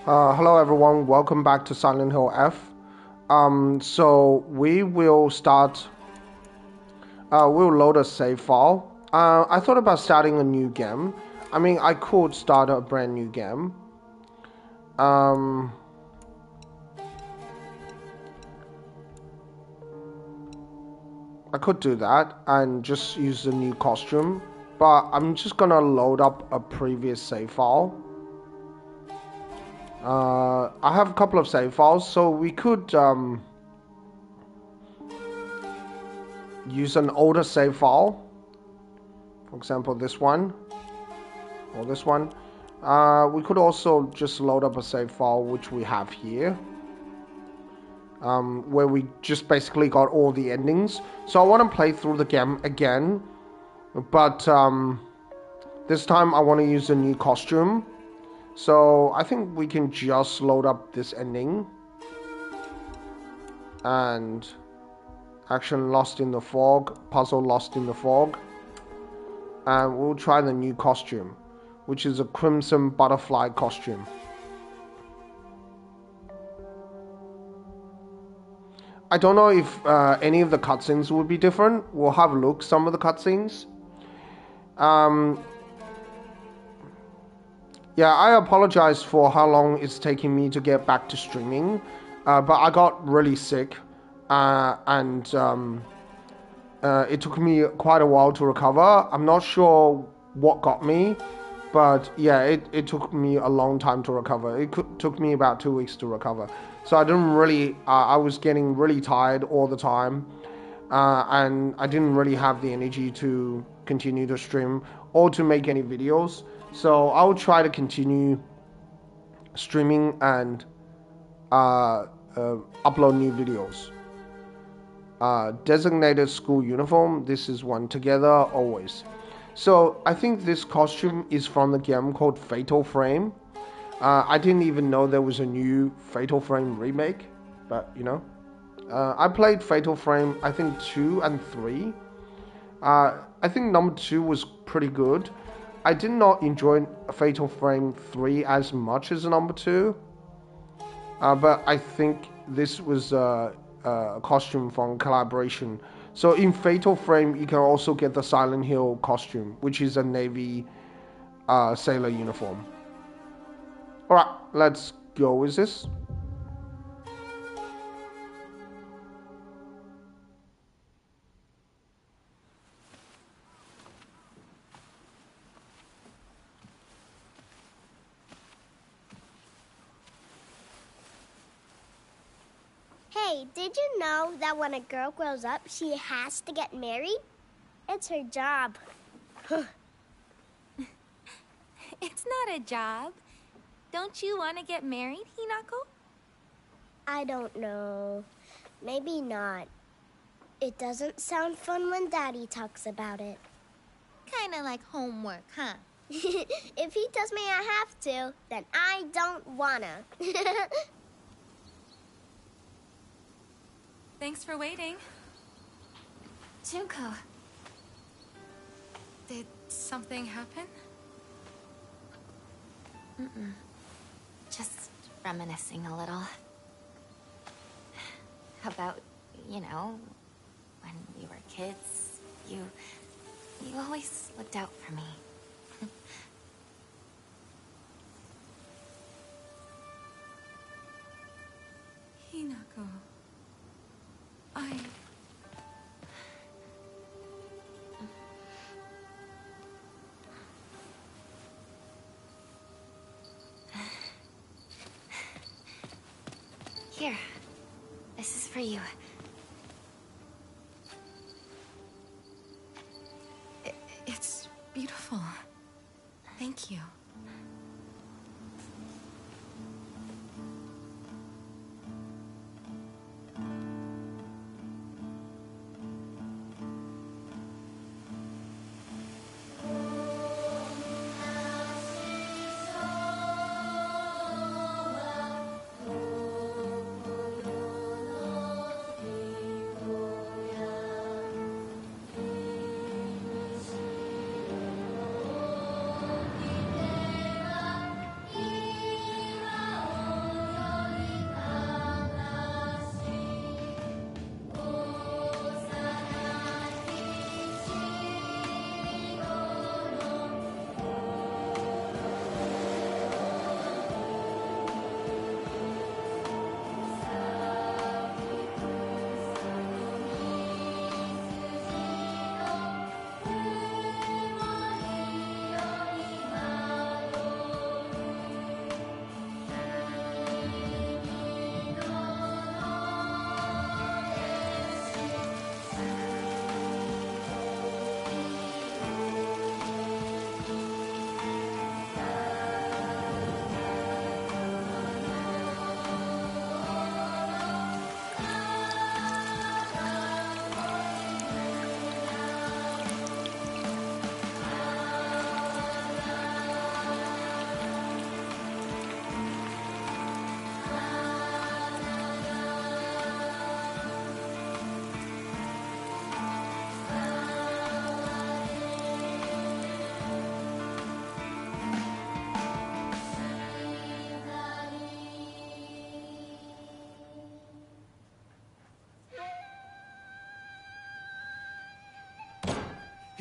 Hello everyone, welcome back to Silent Hill F. So we will start, we'll load a save file. I thought about starting a new game. I mean, I could start a brand new game. Um, I could do that and just use the new costume, but I'm just gonna load up a previous save file. I have a couple of save files, so we could use an older save file. For example, this one or this one. We could also just load up a save file, which we have here, where we just basically got all the endings. So I want to play through the game again, but this time I want to use a new costume. So I think we can just load up this ending. And action lost in the fog, puzzle lost in the fog. And we'll try the new costume, which is a crimson butterfly costume. I don't know if any of the cutscenes will be different. We'll have a look some of the cutscenes. Yeah, I apologize for how long it's taking me to get back to streaming, but I got really sick, and it took me quite a while to recover. I'm not sure what got me, but yeah, it took me a long time to recover. Took me about 2 weeks to recover. So I didn't really, I was getting really tired all the time, and I didn't really have the energy to continue to stream or to make any videos. So I'll try to continue streaming and upload new videos. Designated school uniform, this is one together always. So I think this costume is from the game called Fatal Frame. I didn't even know there was a new Fatal Frame remake, but you know. I played Fatal Frame, I think 2 and 3. I think number 2 was pretty good. I did not enjoy Fatal Frame 3 as much as number 2. But I think this was a costume from collaboration. So in Fatal Frame, you can also get the Silent Hill costume, which is a Navy sailor uniform. Alright, let's go with this. Hey, did you know that when a girl grows up, she has to get married? It's her job. It's not a job. Don't you want to get married, Hinako? I don't know. Maybe not. It doesn't sound fun when Daddy talks about it. Kinda like homework, huh? If he tells me I have to, then I don't wanna. Thanks for waiting. Junko. Did something happen? Just reminiscing a little. About, when we were kids, you always looked out for me. Hinako. Here, this is for you. It's beautiful. Thank you.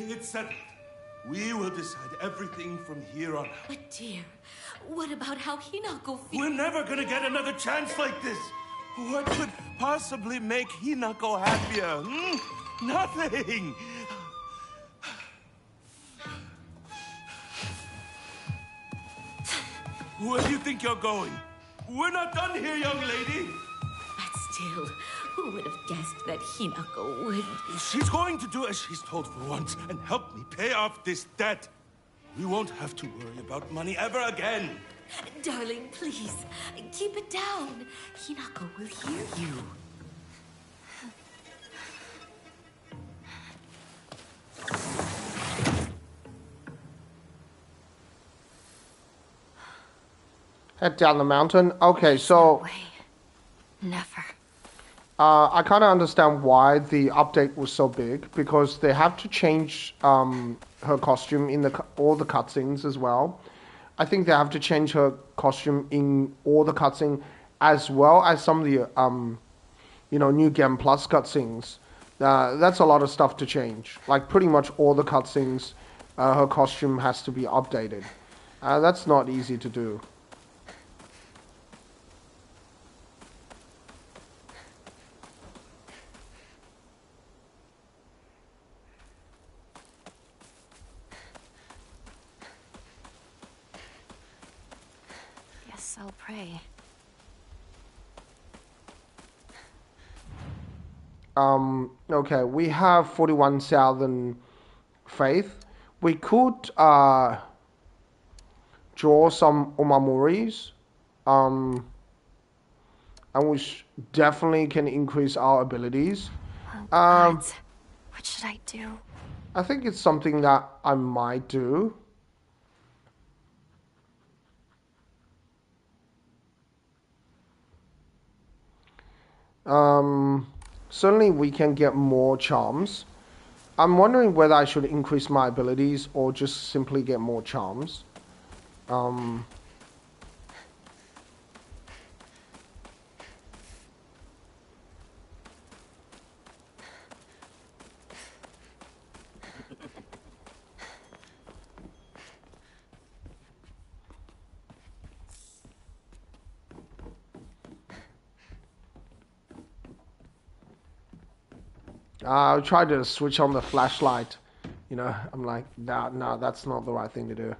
It's settled. We will decide everything from here on out. But dear, what about how Hinako feels? We're never gonna get another chance like this. What could possibly make Hinako happier? Nothing. Where do you think you're going? We're not done here, young lady. But still, who would have guessed that Hinako would... She's going to do as she's told for once and help me pay off this debt. We won't have to worry about money ever again. Darling, please, keep it down. Hinako will hear you. Head down the mountain. Okay, so No way. Never. I kind of understand why the update was so big, because they have to change her costume in all the cutscenes as well. I think they have to change her costume in all the cutscenes, as well as some of the New Game Plus cutscenes. That's a lot of stuff to change. Like pretty much all the cutscenes, her costume has to be updated. That's not easy to do. Guess I'll pray. Okay, we have 41,000 faith. We could draw some Omamuris, and we definitely can increase our abilities. What should I do? I think it's something that I might do. Certainly we can get more charms. I'm wondering whether I should increase my abilities or just simply get more charms. I tried to switch on the flashlight. I'm like, no, that's not the right thing to do.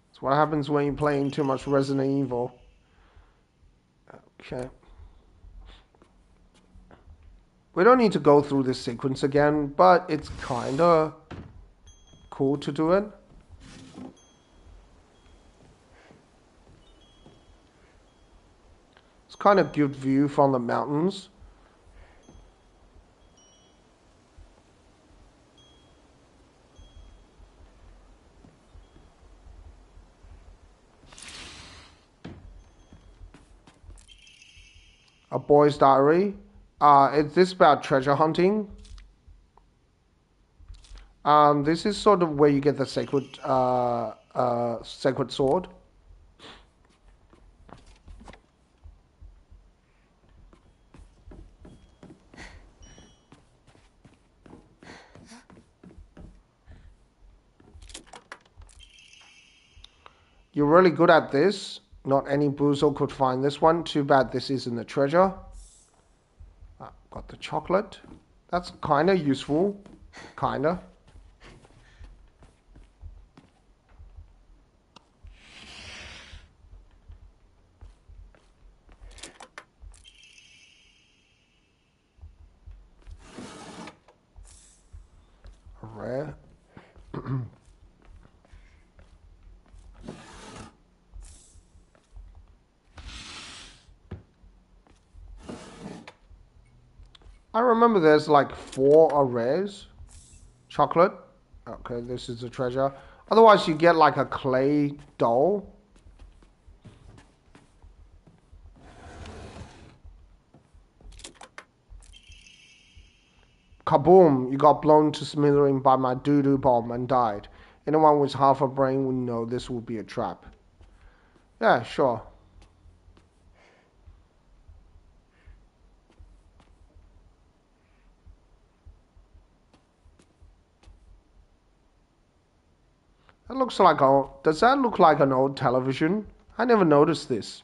It's what happens when you're playing too much Resident Evil. Okay. We don't need to go through this sequence again, but it's kinda cool to do it. It's kind of good view from the mountains. A Boy's Diary. Is this about treasure hunting? This is sort of where you get the sacred sword. You're really good at this. Not any boozle could find this one. Too bad this isn't the treasure. Got the chocolate. That's kind of useful. Kind of. Rare. I remember there's like 4 rares. Chocolate. Okay, this is the treasure. Otherwise you get like a clay doll. Kaboom! You got blown to smithereens by my doo-doo bomb and died. Anyone with half a brain would know this will be a trap. Yeah, sure. That looks like does that look like an old television? I never noticed this.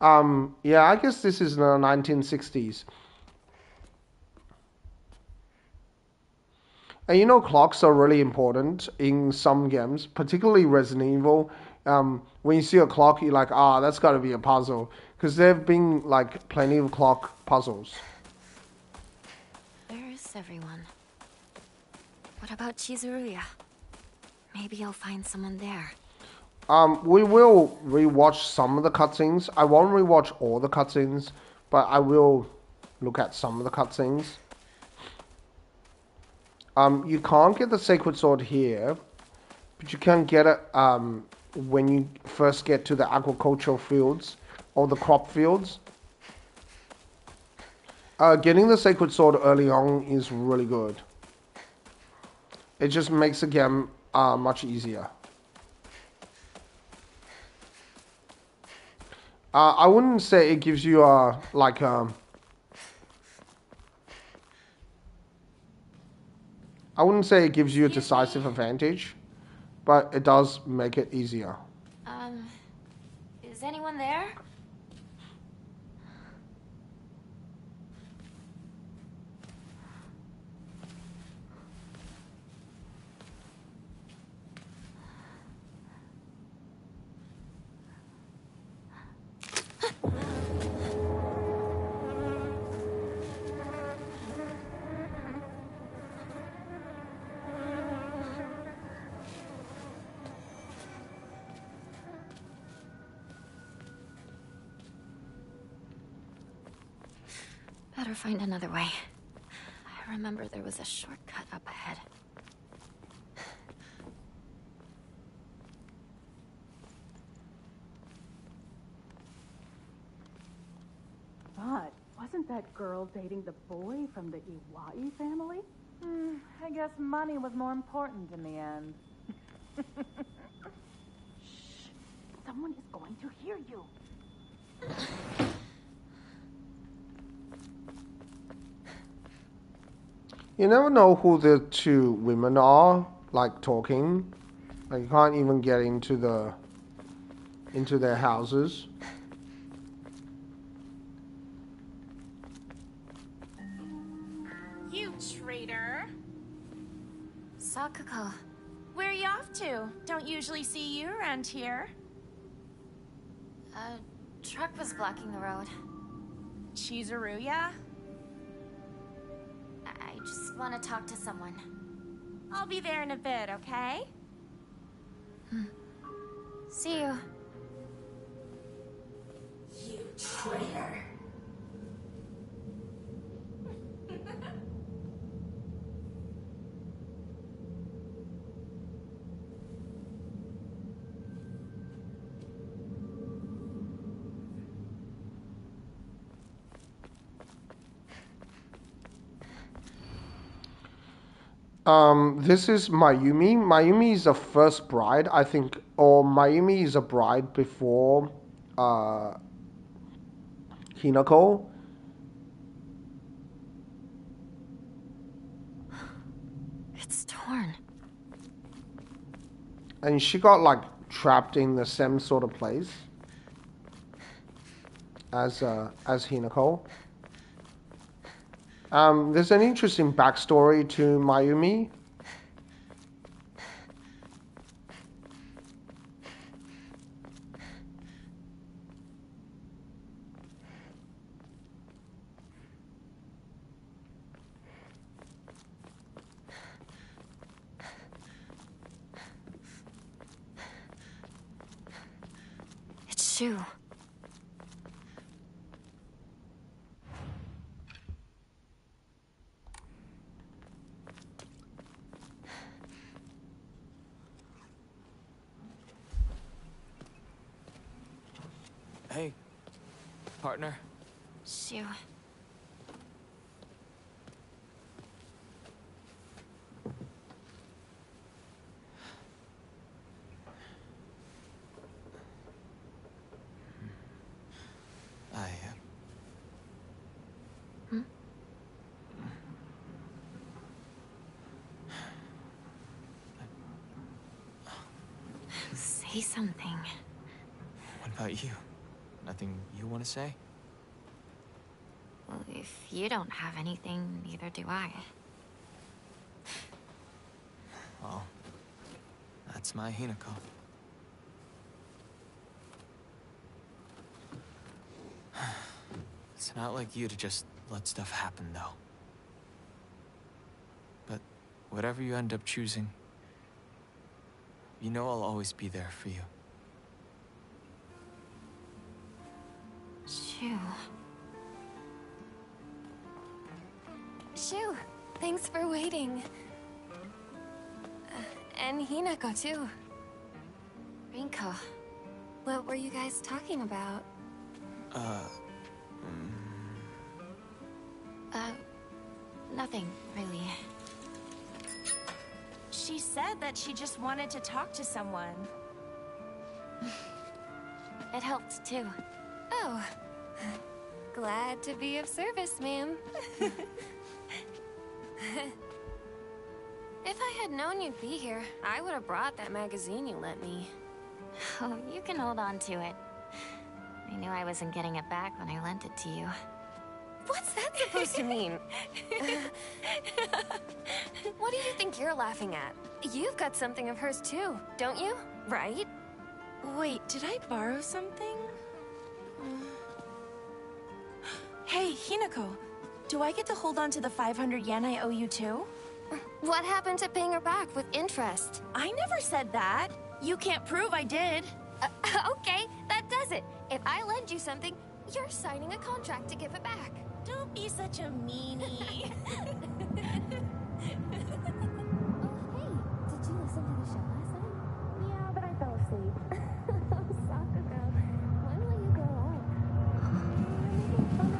Yeah, I guess this is the 1960s. And you know, clocks are really important in some games, particularly Resident Evil. When you see a clock, you're like, ah, that's got to be a puzzle, because there've been like plenty of clock puzzles. Where is everyone? What about Chizuruya? Maybe I'll find someone there. We will rewatch some of the cutscenes. I won't rewatch all the cutscenes, but I will look at some of the cutscenes. You can't get the Sacred Sword here, but you can get it when you first get to the agricultural fields or the crop fields. Getting the Sacred Sword early on is really good. It just makes the game much easier. I wouldn't say it gives you a I wouldn't say it gives you a decisive advantage, but it does make it easier. Is anyone there? Better find another way. I remember there was a shortcut up ahead. But wasn't that girl dating the boy from the Iwai family? I guess money was more important in the end. Shh! Someone is going to hear you. You never know who the two women are, like talking. Like you can't even get into their houses. You traitor. Sakuko. Where are you off to? Don't usually see you around here. A truck was blocking the road. Chizuruya? I just want to talk to someone. I'll be there in a bit, okay? See you. You traitor. This is Mayumi. Mayumi is the first bride, I think, or Mayumi is a bride before Hinako. It's torn. And she got like trapped in the same sort of place as Hinako. There's an interesting backstory to Mayumi. It's Shu. Hey, partner. Shu. I say something. What about you? Nothing you want to say? Well, if you don't have anything, neither do I. Well, that's my Hinako. It's not like you to just let stuff happen, though. But whatever you end up choosing, you know I'll always be there for you. Shu. Shu, thanks for waiting. And Hinako, too. Rinko, what were you guys talking about? Nothing, really. She said that she just wanted to talk to someone. It helped, too. Oh. Glad to be of service, ma'am. If I had known you'd be here, I would have brought that magazine you lent me. Oh, you can hold on to it. I knew I wasn't getting it back when I lent it to you. What's that supposed to mean? What do you think you're laughing at? You've got something of hers too, don't you? Right? Wait, did I borrow something? Hey, Hinako. Do I get to hold on to the 500 yen I owe you too? What happened to paying her back with interest? I never said that. You can't prove I did. Okay, that does it. If I lend you something, you're signing a contract to give it back. Don't be such a meanie. Oh, hey, did you listen to the show last night? Yeah, but I fell asleep. Soccer girl, when will you grow up? You're making fun of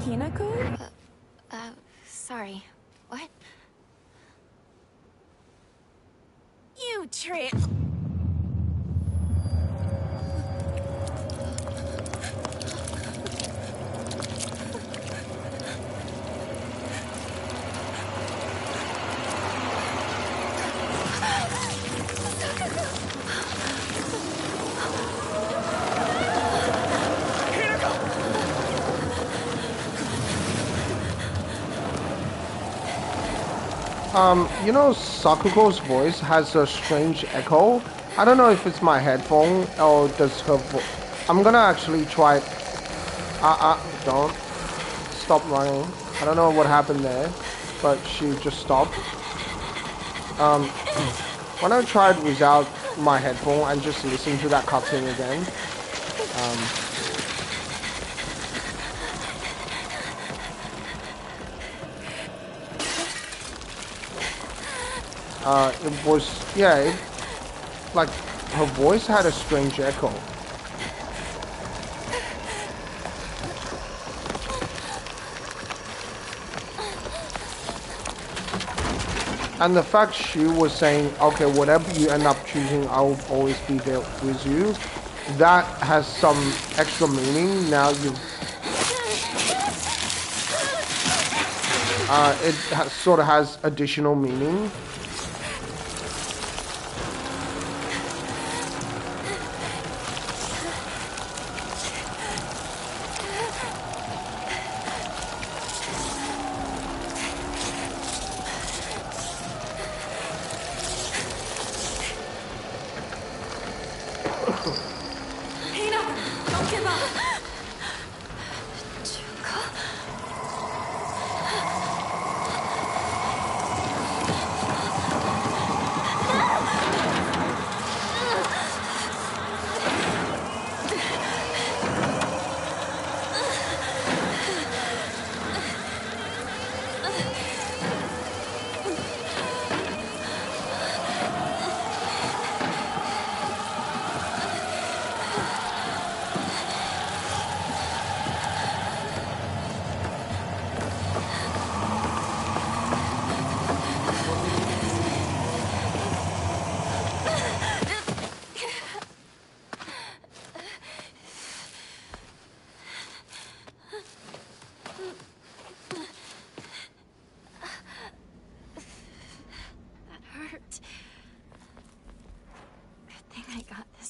me again. Hinako? Sorry. What? You trick. You know, Sakuko's voice has a strange echo. I don't know if it's my headphone or does her I'm gonna actually try. Don't stop running. I don't know what happened there, but she just stopped. When I tried without my headphone and just listen to that cutscene again, it was, yeah, like, her voice had a strange echo. And the fact she was saying, okay, whatever you end up choosing, I'll always be there with you, that has some extra meaning. Now it sort of has additional meaning.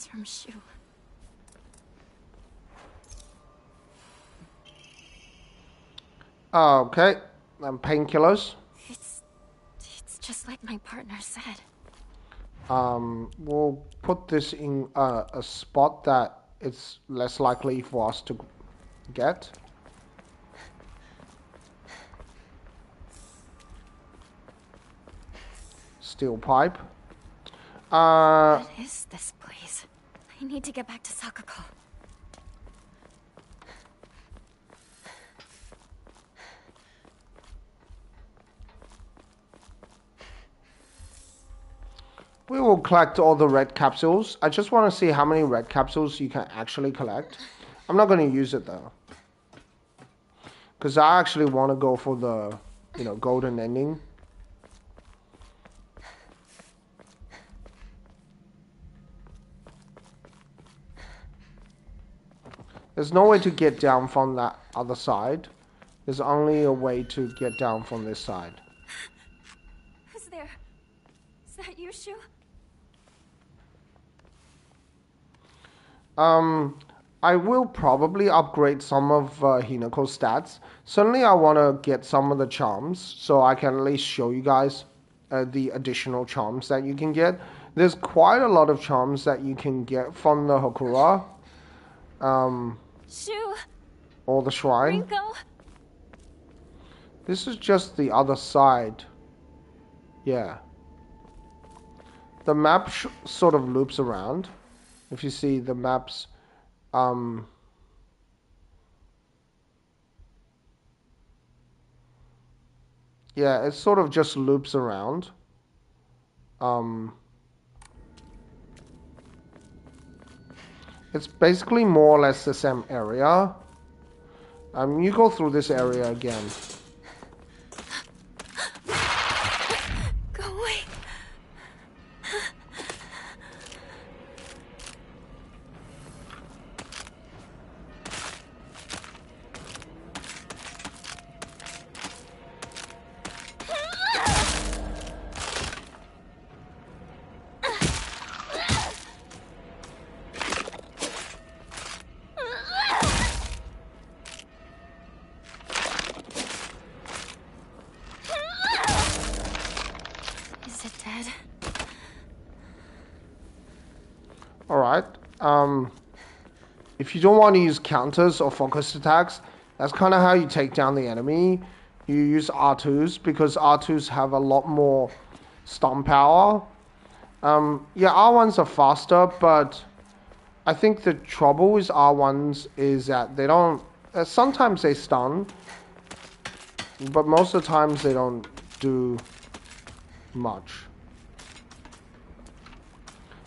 from Shu. Okay, and painkillers. It's just like my partner said. We'll put this in a spot that it's less likely for us to get. Steel pipe. What is this place? I need to get back to Sakuko. We will collect all the red capsules. I just want to see how many red capsules you can actually collect. I'm not going to use it though, because I actually want to go for the, golden ending. There's no way to get down from that other side. There's only a way to get down from this side. Who's there? Is that you, Shu? I will probably upgrade some of Hinako's stats. Certainly I want to get some of the charms, so I can at least show you guys the additional charms that you can get. There's quite a lot of charms that you can get from the Hokura. Shu! Or the shrine. Rinko! This is just the other side. Yeah. The map sort of loops around. If you see the maps, yeah, it sort of just loops around. It's basically more or less the same area. You go through this area again. Go away. Alright, if you don't want to use counters or focus attacks, that's kind of how you take down the enemy. You use R2s, because R2s have a lot more stun power. Yeah, R1s are faster, but I think the trouble with R1s is that they don't... sometimes they stun, but most of the times they don't do much.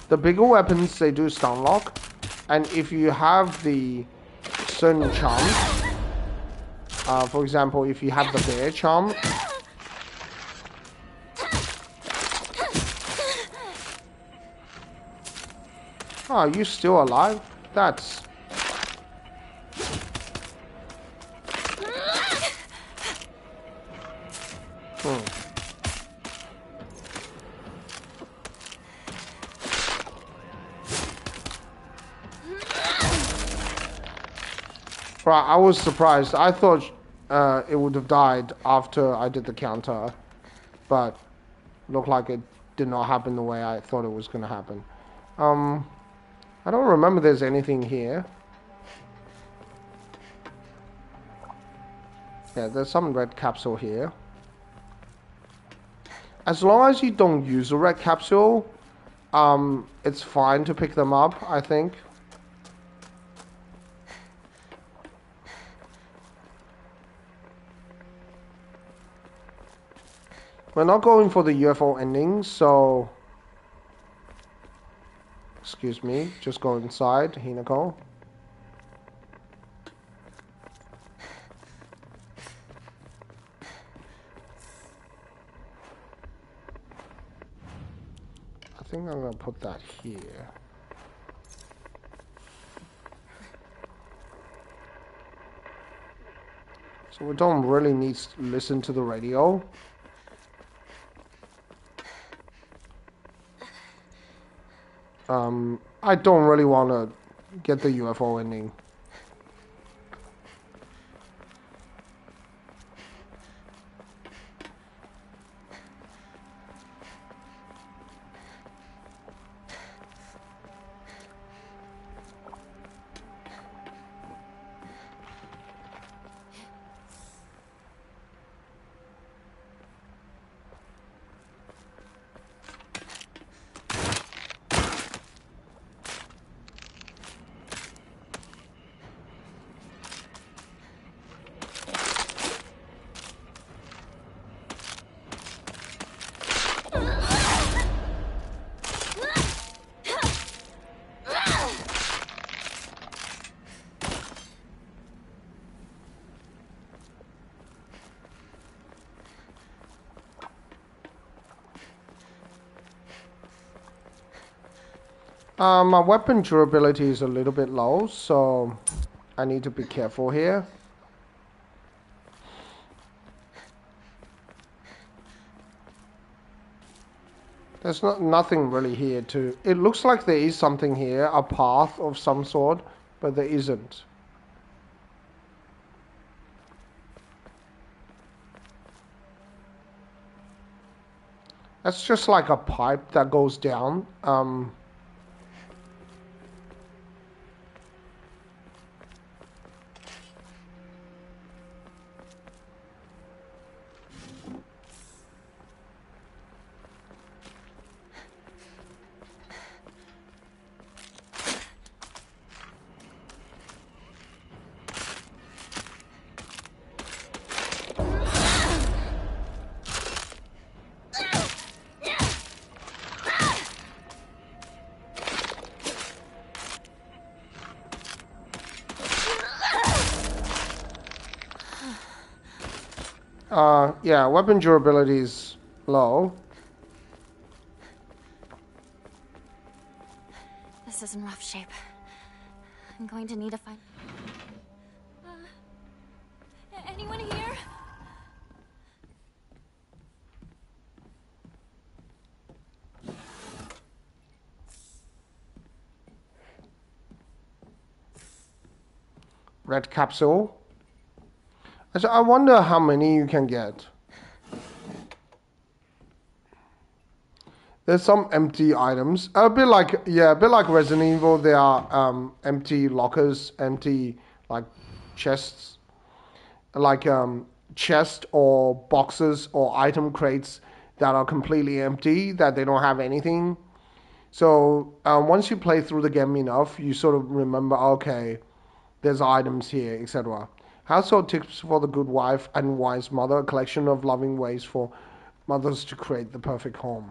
The bigger weapons, they do stun lock, and if you have the certain charms, for example, if you have the bear charm, oh, are you still alive? That's... Right, I was surprised. I thought it would have died after I did the counter, but looked like it did not happen the way I thought it was going to happen. I don't remember there's anything here. Yeah, there's some red capsule here. As long as you don't use a red capsule, it's fine to pick them up, I think. We're not going for the UFO ending, so... Excuse me, just go inside, Hinako. I think I'm gonna put that here. So we don't really need to listen to the radio. I don't really want to get the UFO ending. My weapon durability is a little bit low, so I need to be careful here. There's nothing really here to... It looks like there is something here, a path of some sort, but there isn't. That's just like a pipe that goes down. Yeah, weapon durability is low. This is in rough shape. I'm going to need to find... anyone here? Red capsule. I wonder how many you can get. There's some empty items. A bit like Resident Evil. There are empty lockers, empty like chests, like chest or boxes or item crates that are completely empty, that they don't have anything. So once you play through the game enough, you sort of remember, okay, there's items here, etc. Household tips for the good wife and wise mother, a collection of loving ways for mothers to create the perfect home.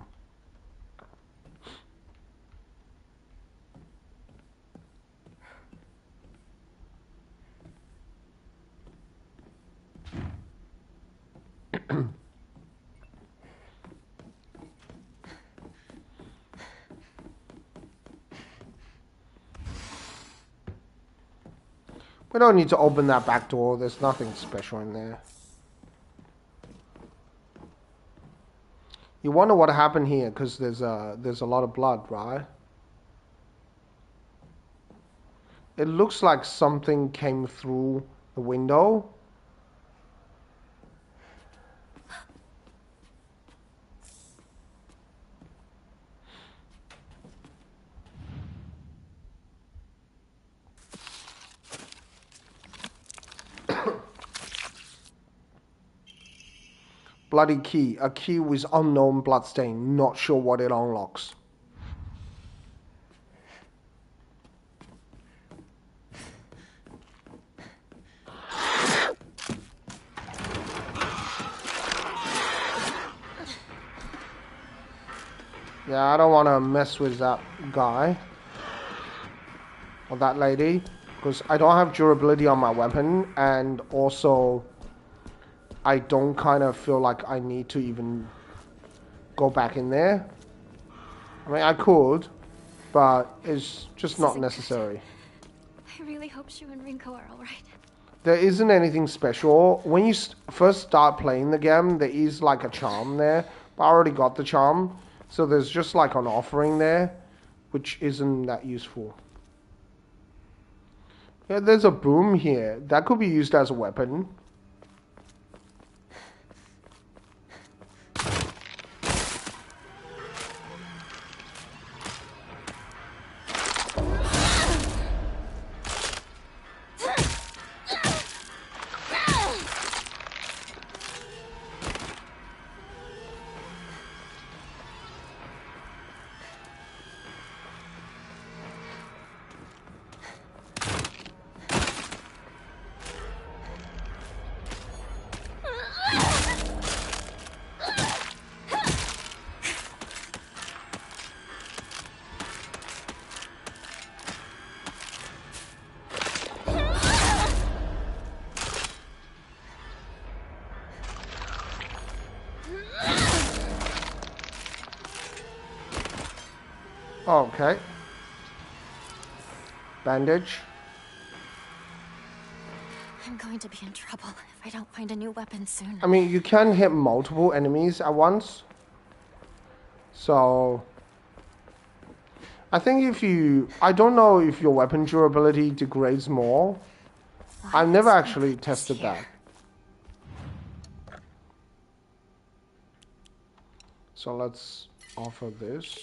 We don't need to open that back door. There's nothing special in there. You wonder what happened here because there's a lot of blood, right? It looks like something came through the window. Bloody key. A key with unknown bloodstain. Not sure what it unlocks. Yeah, I don't want to mess with that guy. Or that lady. Because I don't have durability on my weapon. And also... I don't kind of feel like I need to even go back in there. I mean, I could, but it's just not necessary. I really hope Shu and Rinko are alright. There isn't anything special. When you first start playing the game, there is like a charm there. But I already got the charm. So there's just like an offering there. which isn't that useful. Yeah, there's a boom here. That could be used as a weapon. Okay. Bandage. I'm going to be in trouble if I don't find a new weapon soon. I mean, you can hit multiple enemies at once. So I think if you... I don't know if your weapon durability degrades more. I've never actually tested that. So let's offer this.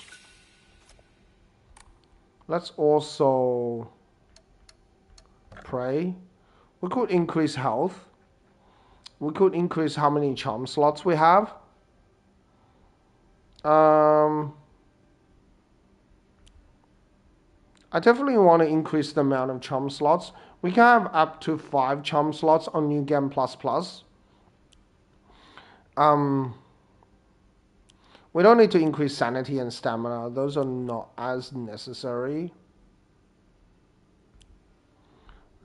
Let's also pray. We could increase health. We could increase how many charm slots we have. I definitely want to increase the amount of charm slots. We can have up to 5 charm slots on New Game Plus Plus. We don't need to increase sanity and stamina. Those are not as necessary.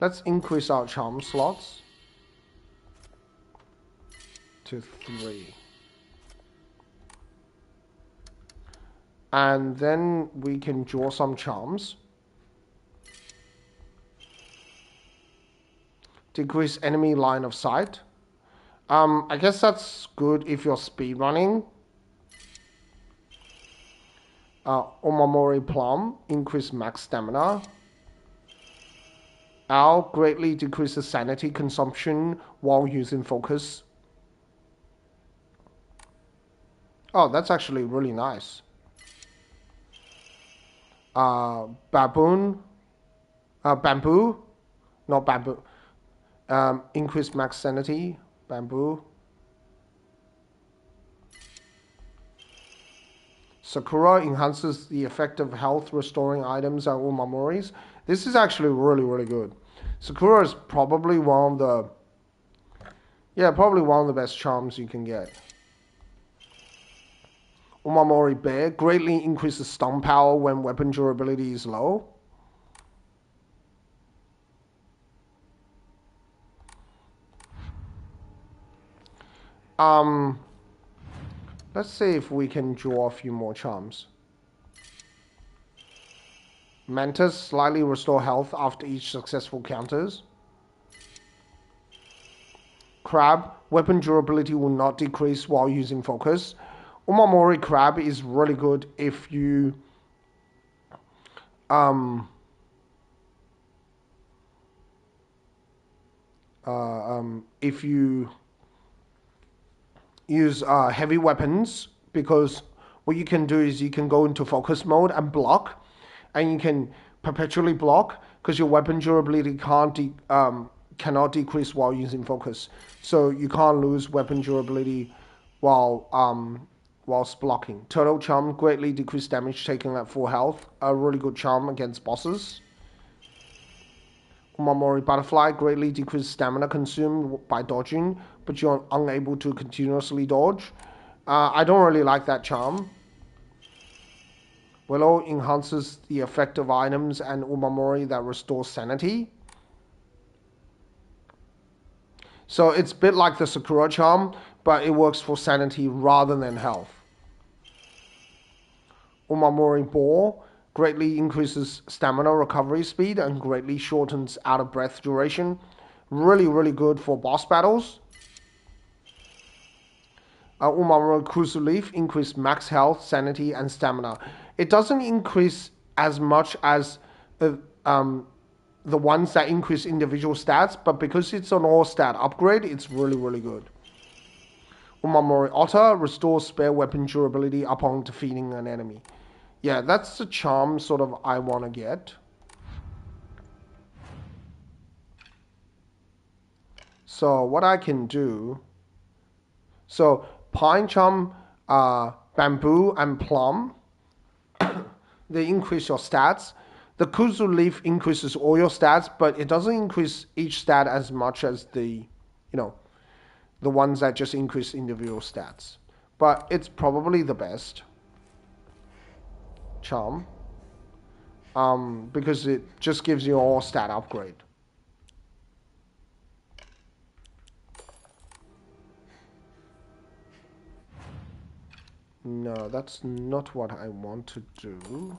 Let's increase our charm slots to 3. And then we can draw some charms. Decrease enemy line of sight. I guess that's good if you're speedrunning. Omamori Plum, increase max stamina. Owl greatly decreases sanity consumption while using focus. Oh, that's actually really nice. Bamboo, not bamboo. Increase max sanity, bamboo. Sakura enhances the effect of health restoring items and umamoris. This is actually really, really good. Sakura is probably one of the best charms you can get. Umamori Bear greatly increases stun power when weapon durability is low. Let's see if we can draw a few more charms. Mantis slightly restore health after each successful counters. Crab, weapon durability will not decrease while using focus. Umamori Crab is really good if you use heavy weapons, because what you can do is you can go into focus mode and block, and you can perpetually block because your weapon durability cannot decrease while using focus, so you can't lose weapon durability whilst blocking. Turtle Charm greatly decrease damage taken at full health, a really good charm against bosses. Umamori Butterfly greatly decreases stamina consumed by dodging, but you're unable to continuously dodge. I don't really like that charm. Willow enhances the effect of items and Umamori that restores sanity. So it's a bit like the Sakura charm, but it works for sanity rather than health. Umamori Ball greatly increases stamina recovery speed and greatly shortens out of breath duration. Really, really good for boss battles. Umamori Kusu Leaf increase max health, sanity, and stamina. It doesn't increase as much as the ones that increase individual stats, but because it's an all stat upgrade, it's really, really good. Umamori Otter restores spare weapon durability upon defeating an enemy. Yeah, that's the charm sort of I want to get. So what I can do, so Pine Charm, Bamboo and Plum, they increase your stats. The Kuzu Leaf increases all your stats, but it doesn't increase each stat as much as the ones that just increase individual stats. But it's probably the best charm, because it just gives you all stat upgrade. No, that's not what I want to do.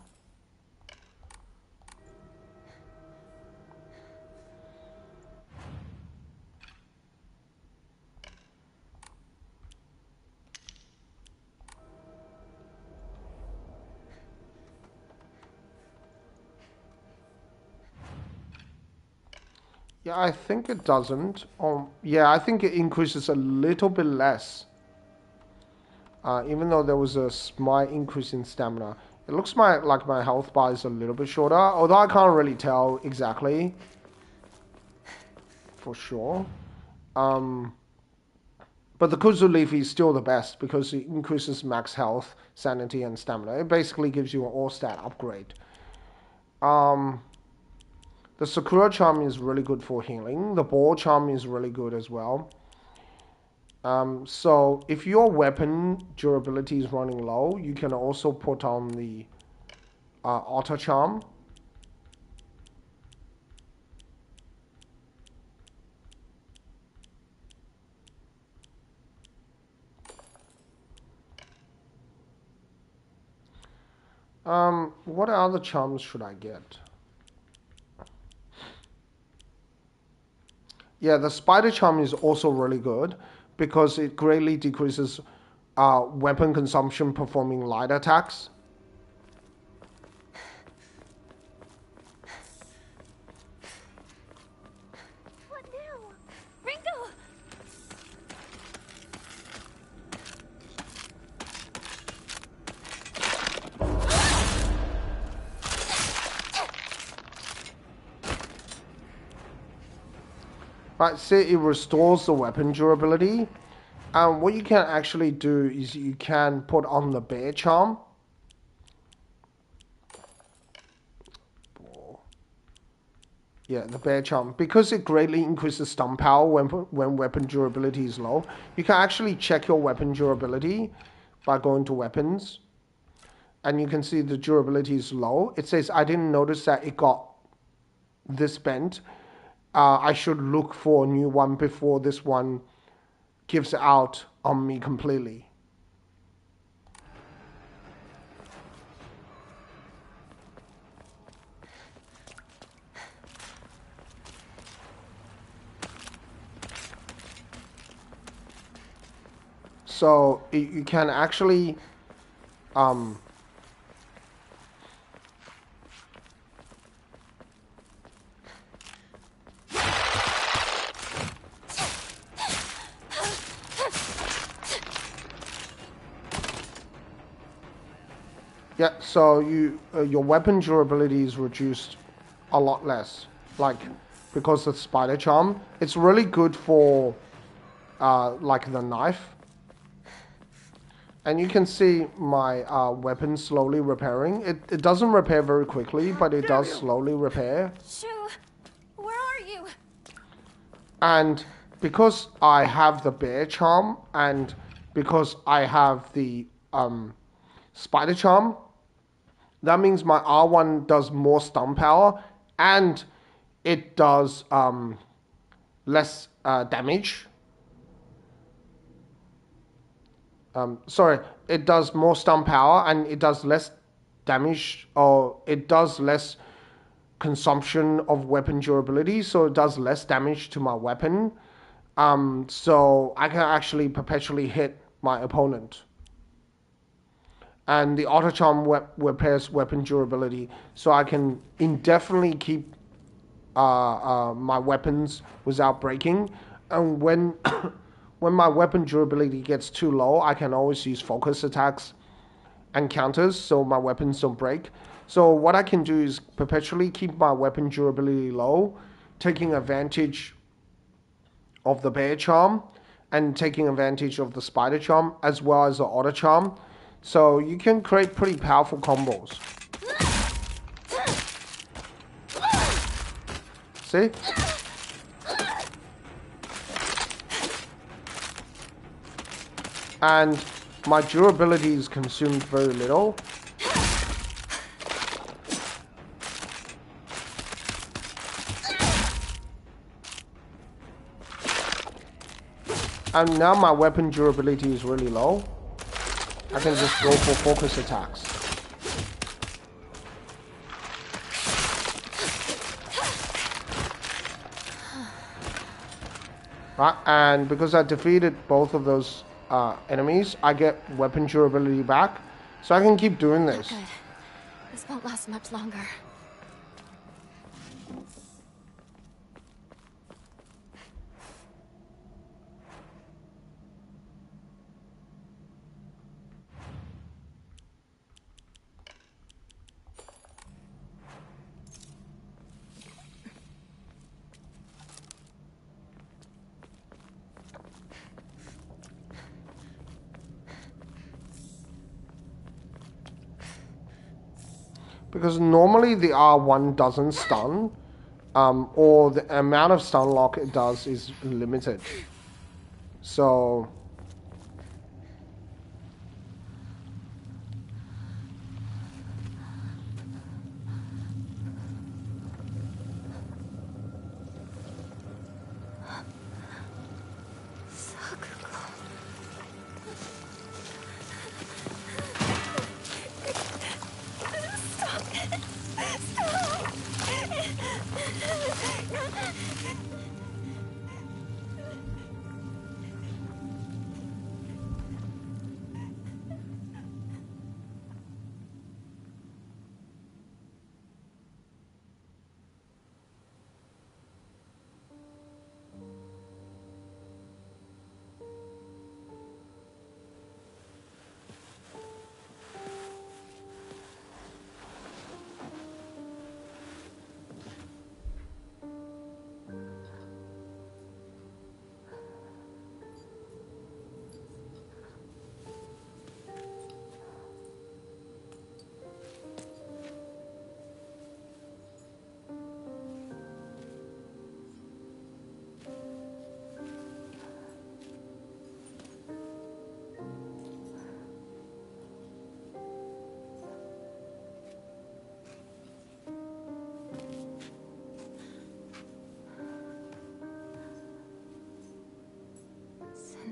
Yeah, I think it doesn't. Yeah, I think it increases a little bit less. Even though there was a slight increase in stamina. It looks like my health bar is a little bit shorter, although I can't really tell exactly. For sure. But the Kuzu Leaf is still the best because it increases max health, sanity, and stamina. It basically gives you an all-stat upgrade. The Sakura Charm is really good for healing. The Ball Charm is really good as well. So if your weapon durability is running low, you can also put on the Otter Charm. What other charms should I get? Yeah, the Spider Charm is also really good because it greatly decreases weapon consumption performing light attacks. What now? Ringo! Right, see, it restores the weapon durability. And what you can actually do is you can put on the Bear Charm. Yeah, the Bear Charm. Because it greatly increases stun power when weapon durability is low, you can actually check your weapon durability by going to weapons. And you can see the durability is low. It says, I didn't notice that it got this bent. I should look for a new one before this one gives out on me completely. So you can actually yeah, so your weapon durability is reduced a lot less, like because of Spider Charm. It's really good for like the knife. And you can see my weapon slowly repairing. It doesn't repair very quickly, but it does slowly repair. Shu, where are you? And because I have the Bear Charm and because I have the Spider Charm, that means my R1 does more stun power and it does less damage. Sorry, it does more stun power and it does less damage, or it does less consumption of weapon durability, so it does less damage to my weapon. So I can actually perpetually hit my opponent. and the auto charm repairs weapon durability, so I can indefinitely keep my weapons without breaking. And when when my weapon durability gets too low, I can always use focus attacks and counters so my weapons don't break. So what I can do is perpetually keep my weapon durability low, taking advantage of the bear charm and taking advantage of the spider charm as well as the auto charm. So you can create pretty powerful combos. See? And my durability is consumed very little. And now my weapon durability is really low. I can just go for focus attacks. Right, and because I defeated both of those enemies, I get weapon durability back. So I can keep doing this. Good. This won't last much longer. Because normally the R1 doesn't stun, or the amount of stun lock it does is limited. So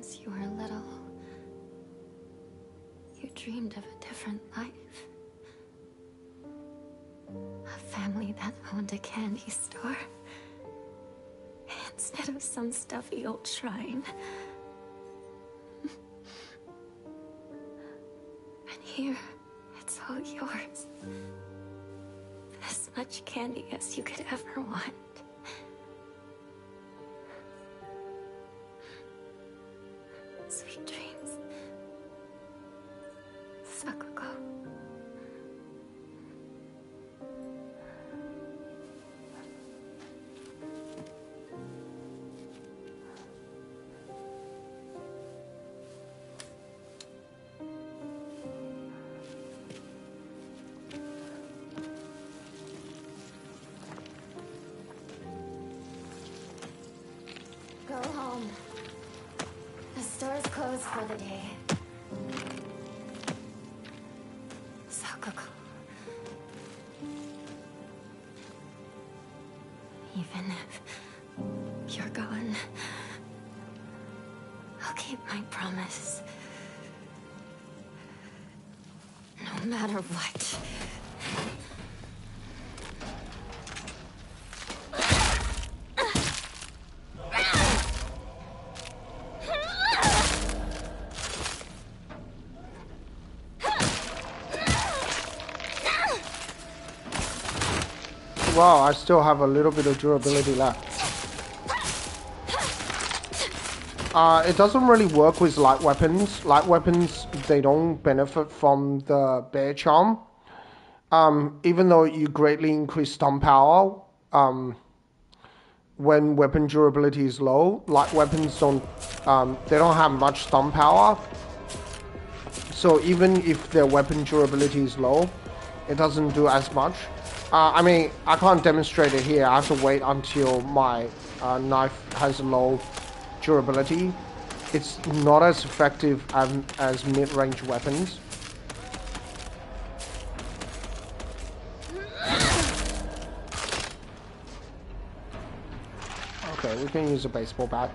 Since you were little, you dreamed of a different life. A family that owned a candy store. Instead of some stuffy old shrine. And here, it's all yours. As much candy as you could ever want. Sweet dreams. Sakuko. Go home. The store's closed for the day. Sakuko. Even if you're gone, I'll keep my promise. No matter what. well. I still have a little bit of durability left. It doesn't really work with light weapons. Light weapons, they don't benefit from the bear charm. Even though you greatly increase stun power, when weapon durability is low, light weapons they don't have much stun power. So even if their weapon durability is low, it doesn't do as much. I mean, I can't demonstrate it here. I have to wait until my knife has low durability. It's not as effective as mid-range weapons. Okay, we can use a baseball bat.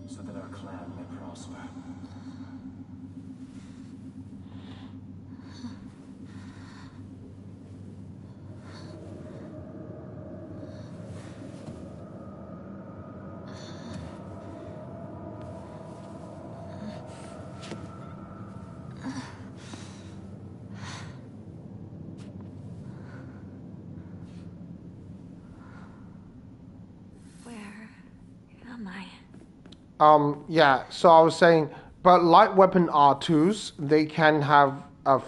So that our clan may prosper. Yeah, so I was saying, but light weapon R2s, they can have a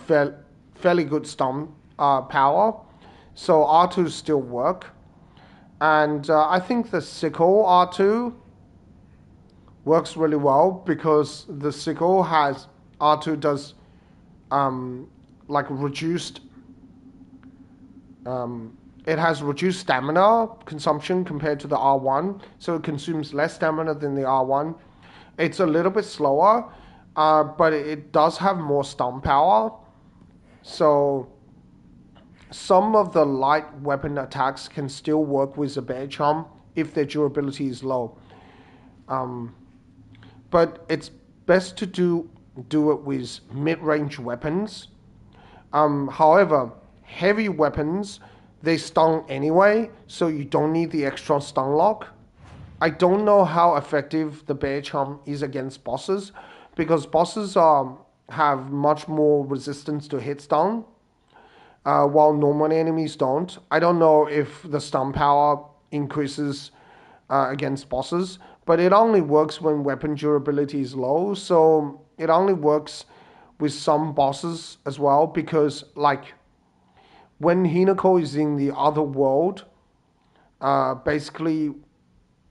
fairly good stun power, so R2s still work. And I think the sickle R2 works really well because the sickle has, R2 does like reduced, it has reduced stamina consumption compared to the R1, so it consumes less stamina than the R1. It's a little bit slower, but it does have more stun power. So some of the light weapon attacks can still work with the bear charm if their durability is low. But it's best to do it with mid-range weapons. However, heavy weapons, they stun anyway, so you don't need the extra stun lock. I don't know how effective the bear charm is against bosses, because bosses have much more resistance to hit stun, while normal enemies don't. I don't know if the stun power increases against bosses, but it only works when weapon durability is low, so it only works with some bosses as well, because like when Hinako is in the other world, basically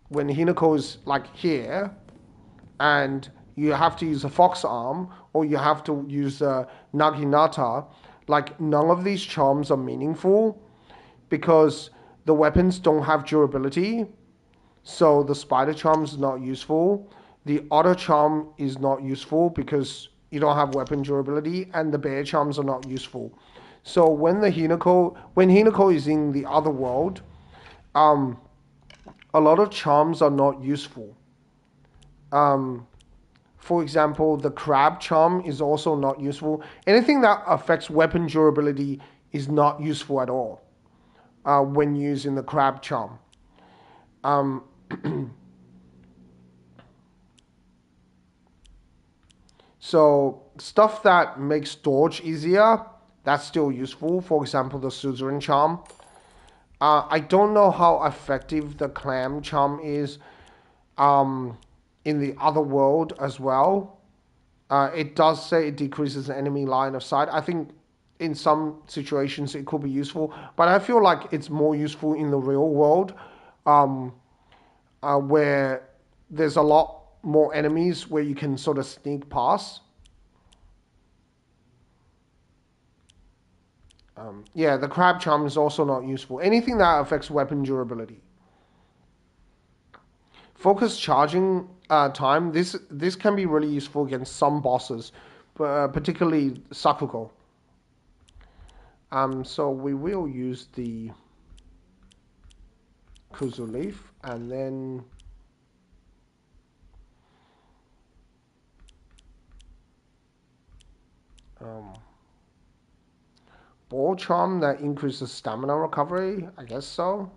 when Hinako is like here, and you have to use a fox arm, or you have to use a Naginata, like none of these charms are meaningful, because the weapons don't have durability, so the spider charm is not useful. The otter charm is not useful because you don't have weapon durability, and the bear charms are not useful. So when Hinako is in the other world, a lot of charms are not useful. For example, the crab charm is also not useful. Anything that affects weapon durability is not useful at all when using the crab charm. So stuff that makes storage easier, that's still useful. For example, the Suzerain Charm. I don't know how effective the Clam Charm is in the other world as well. It does say it decreases the enemy line of sight. I think in some situations it could be useful, but I feel like it's more useful in the real world, where there's a lot more enemies where you can sort of sneak past. Yeah, the Crab Charm is also not useful. Anything that affects weapon durability. Focus charging time. This can be really useful against some bosses, particularly Sakugo. So we will use the Kuzu Leaf, and then Ball Charm that increases stamina recovery. I guess so.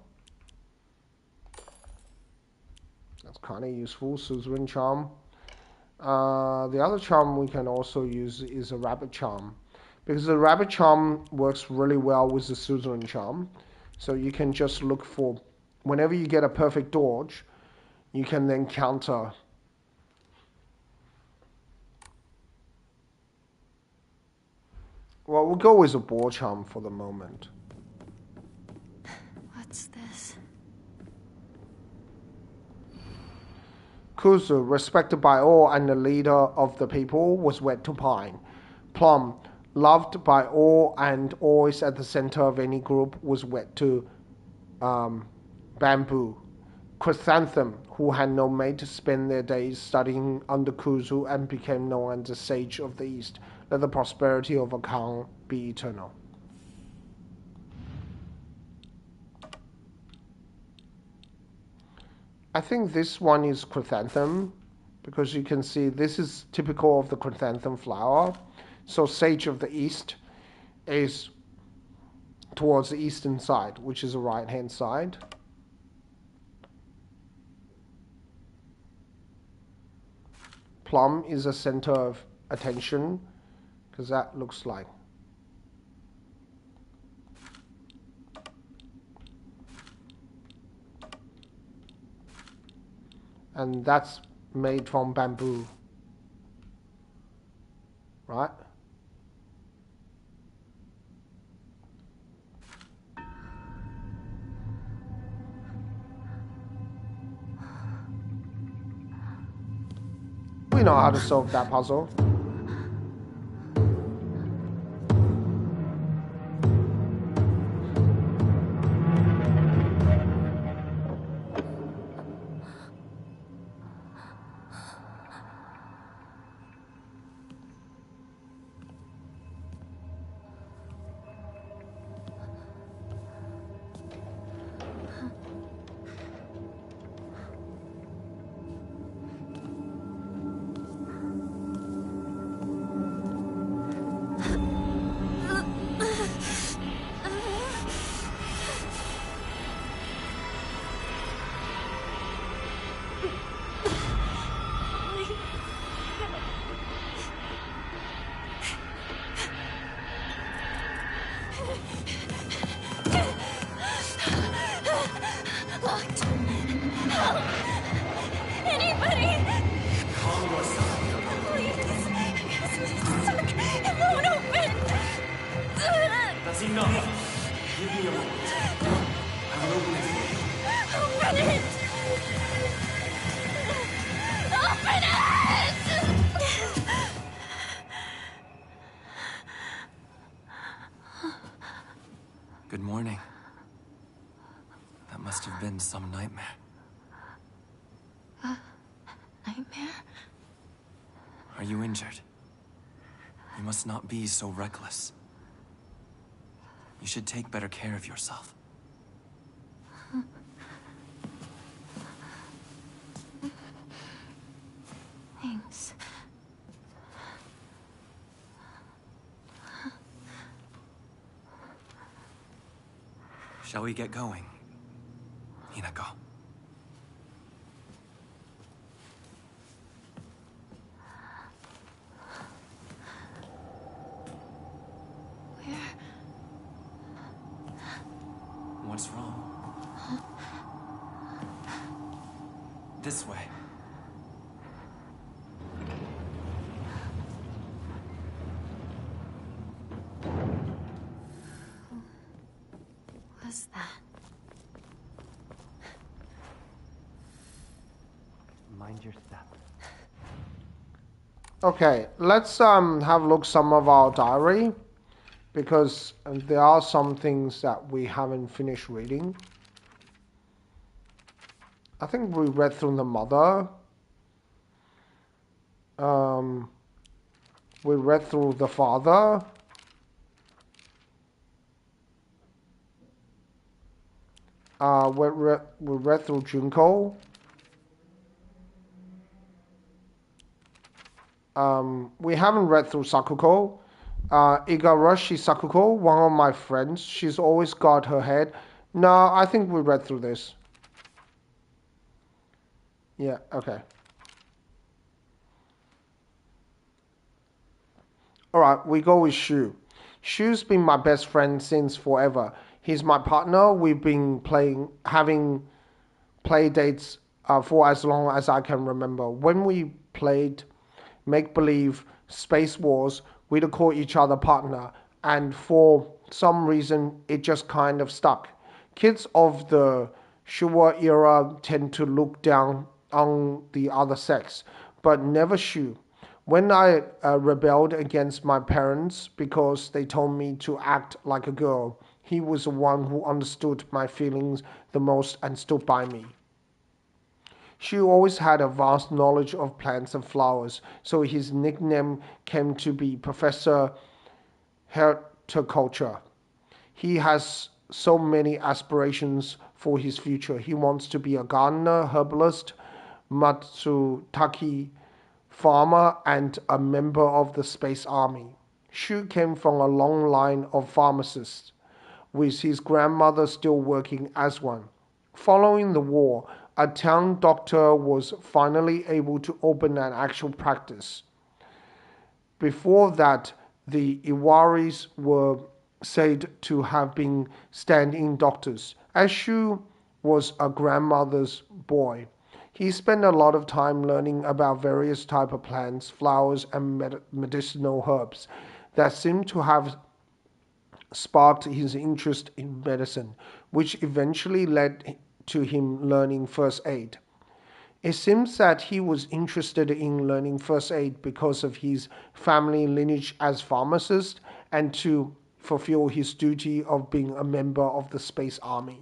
That's kind of useful. Suzerain Charm. The other charm we can also use is a Rabbit Charm, because the Rabbit Charm works really well with the Suzerain Charm. So you can just look for, whenever you get a perfect dodge, you can then counter. Well, we'll go with a Ball Charm for the moment. What's this? Kuzu, respected by all and the leader of the people, was wed to Pine. Plum, loved by all and always at the center of any group, was wed to Bamboo. Chrysanthemum, who had no mate to spend their days studying under Kuzu and became known as the Sage of the East. Let the prosperity of Akan be eternal. I think this one is Chrysanthemum, because you can see this is typical of the chrysanthemum flower. So Sage of the East is towards the eastern side, which is the right hand side. Plum is a center of attention, because that looks like. And that's made from bamboo, right? We know how to solve that puzzle. Locked. Help! Anybody! Calm yourself. Please. It's stuck. It won't open. That's enough. Give me a moment. I will open it for you. Open it! Open it! Good morning. That must have been some nightmare. Nightmare? Are you injured? You must not be so reckless. You should take better care of yourself. Thanks. Shall we get going, Hinako? What's wrong? This way. What's that? Mind your step. Okay, let's have a look some of our diary, because there are some things that we haven't finished reading. I think we read through the mother. We read through the father. We read through Junko. We haven't read through Sakuko. Igarashi Sakuko, one of my friends, she's always got her head. No, I think we read through this. Yeah, okay. Alright, we go with Shu. Shu's been my best friend since forever. He's my partner. We've been having play dates for as long as I can remember. When we played make-believe Space Wars, we'd call each other partner, and for some reason it just kind of stuck. Kids of the Showa era tend to look down on the other sex, but never Shu. When I rebelled against my parents because they told me to act like a girl, he was the one who understood my feelings the most and stood by me. She always had a vast knowledge of plants and flowers, so his nickname came to be Professor Horticulture. He has so many aspirations for his future. He wants to be a gardener, herbalist, Matsutake farmer, and a member of the Space Army. Shu came from a long line of pharmacists, with his grandmother still working as one. Following the war, a town doctor was finally able to open an actual practice. Before that, the Iwaris were said to have been stand-in doctors. As Shu was a grandmother's boy, he spent a lot of time learning about various types of plants, flowers, and medicinal herbs that seemed to have sparked his interest in medicine, which eventually led to him learning first aid. It seems that he was interested in learning first aid because of his family lineage as pharmacist and to fulfill his duty of being a member of the Space Army.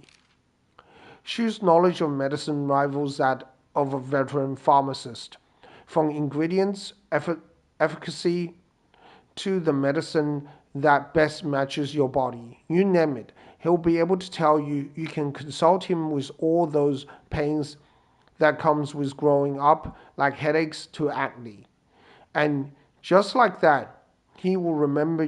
Shu's knowledge of medicine rivals that of a veteran pharmacist, from ingredients, efficacy, to the medicine that best matches your body. You name it, he'll be able to tell you. You can consult him with all those pains that comes with growing up, like headaches to acne. And just like that, he will remember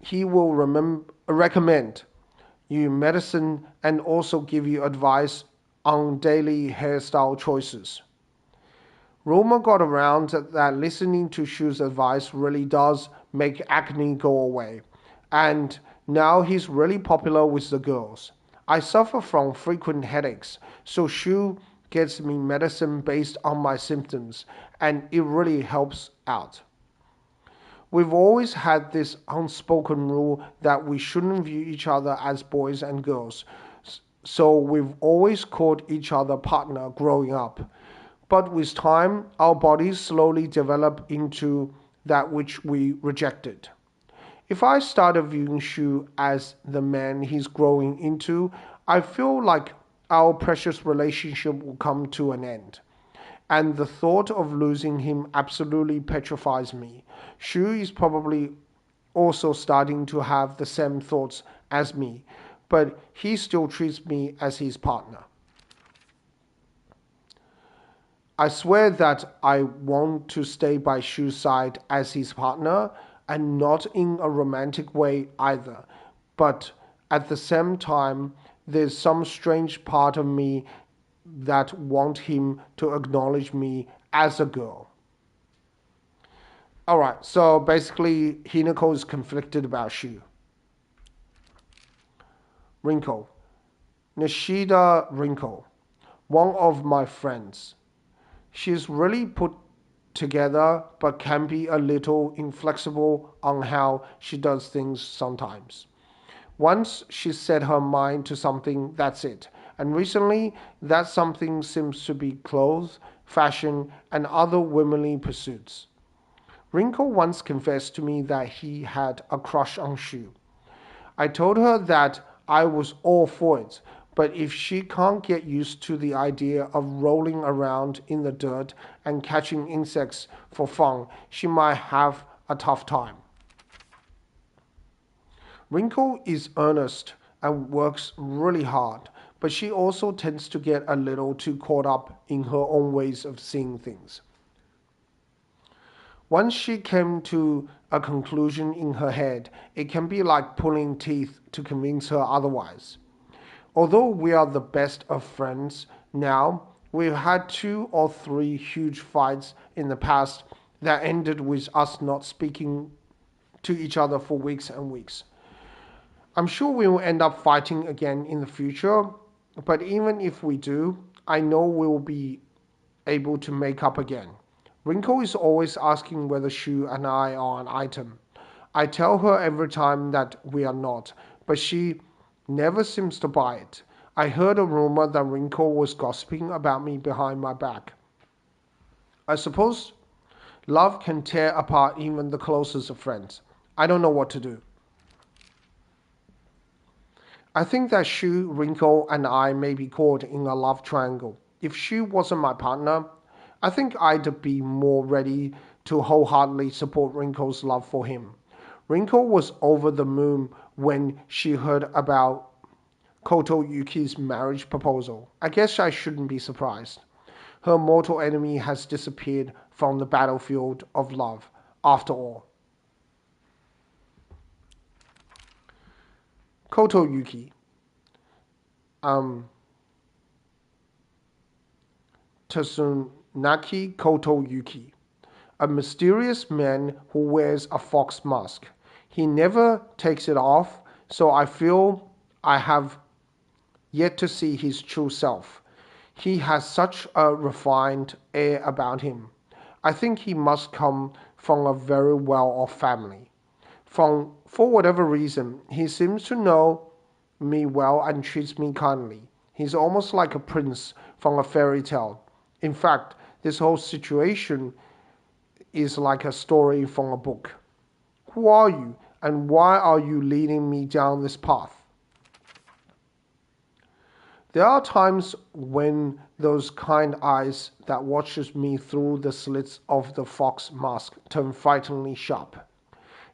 he will recommend you medicine and also give you advice on daily hairstyle choices. Rumor got around that listening to Shu's advice really does make acne go away, and now he's really popular with the girls. I suffer from frequent headaches, so Shu gets me medicine based on my symptoms, and it really helps out. We've always had this unspoken rule that we shouldn't view each other as boys and girls, so we've always called each other partner growing up. But with time, our bodies slowly develop into that which we rejected. If I started viewing Shu as the man he's growing into, I feel like our precious relationship will come to an end. And the thought of losing him absolutely petrifies me. Shu is probably also starting to have the same thoughts as me, but he still treats me as his partner. I swear that I want to stay by Shu's side as his partner, and not in a romantic way either. But at the same time, there's some strange part of me that want him to acknowledge me as a girl. Alright, so basically Hinako is conflicted about Shu. Wrinkle. Nishida Wrinkle. One of my friends. She's really put together but can be a little inflexible on how she does things sometimes. Once she set her mind to something, that's it. And recently, that something seems to be clothes, fashion, and other womanly pursuits. Wrinkle once confessed to me that he had a crush on Shu. I told her that I was all for it, but if she can't get used to the idea of rolling around in the dirt and catching insects for fun, she might have a tough time. Wrinkle is earnest and works really hard, but she also tends to get a little too caught up in her own ways of seeing things. Once she came to a conclusion in her head, it can be like pulling teeth to convince her otherwise. Although we are the best of friends now, we've had 2 or 3 huge fights in the past that ended with us not speaking to each other for weeks and weeks. I'm sure we will end up fighting again in the future, but even if we do, I know we will be able to make up again. Wrinkle is always asking whether Shu and I are an item. I tell her every time that we are not, but she never seems to buy it. I heard a rumor that Wrinkle was gossiping about me behind my back. I suppose love can tear apart even the closest of friends. I don't know what to do. I think that Shu, Wrinkle, and I may be caught in a love triangle. If Shu wasn't my partner, I think I'd be more ready to wholeheartedly support Wrinkle's love for him. Wrinkle was over the moon when she heard about Koto Yuki's marriage proposal. I guess I shouldn't be surprised. Her mortal enemy has disappeared from the battlefield of love, after all. Koto Yuki. Tsunaki Koto Yuki. A mysterious man who wears a fox mask. He never takes it off, so I feel I have yet to see his true self. He has such a refined air about him. I think he must come from a very well-off family. For whatever reason, he seems to know me well and treats me kindly. He's almost like a prince from a fairy tale. In fact, this whole situation is like a story from a book. Who are you, and why are you leading me down this path? There are times when those kind eyes that watches me through the slits of the fox mask turn frighteningly sharp.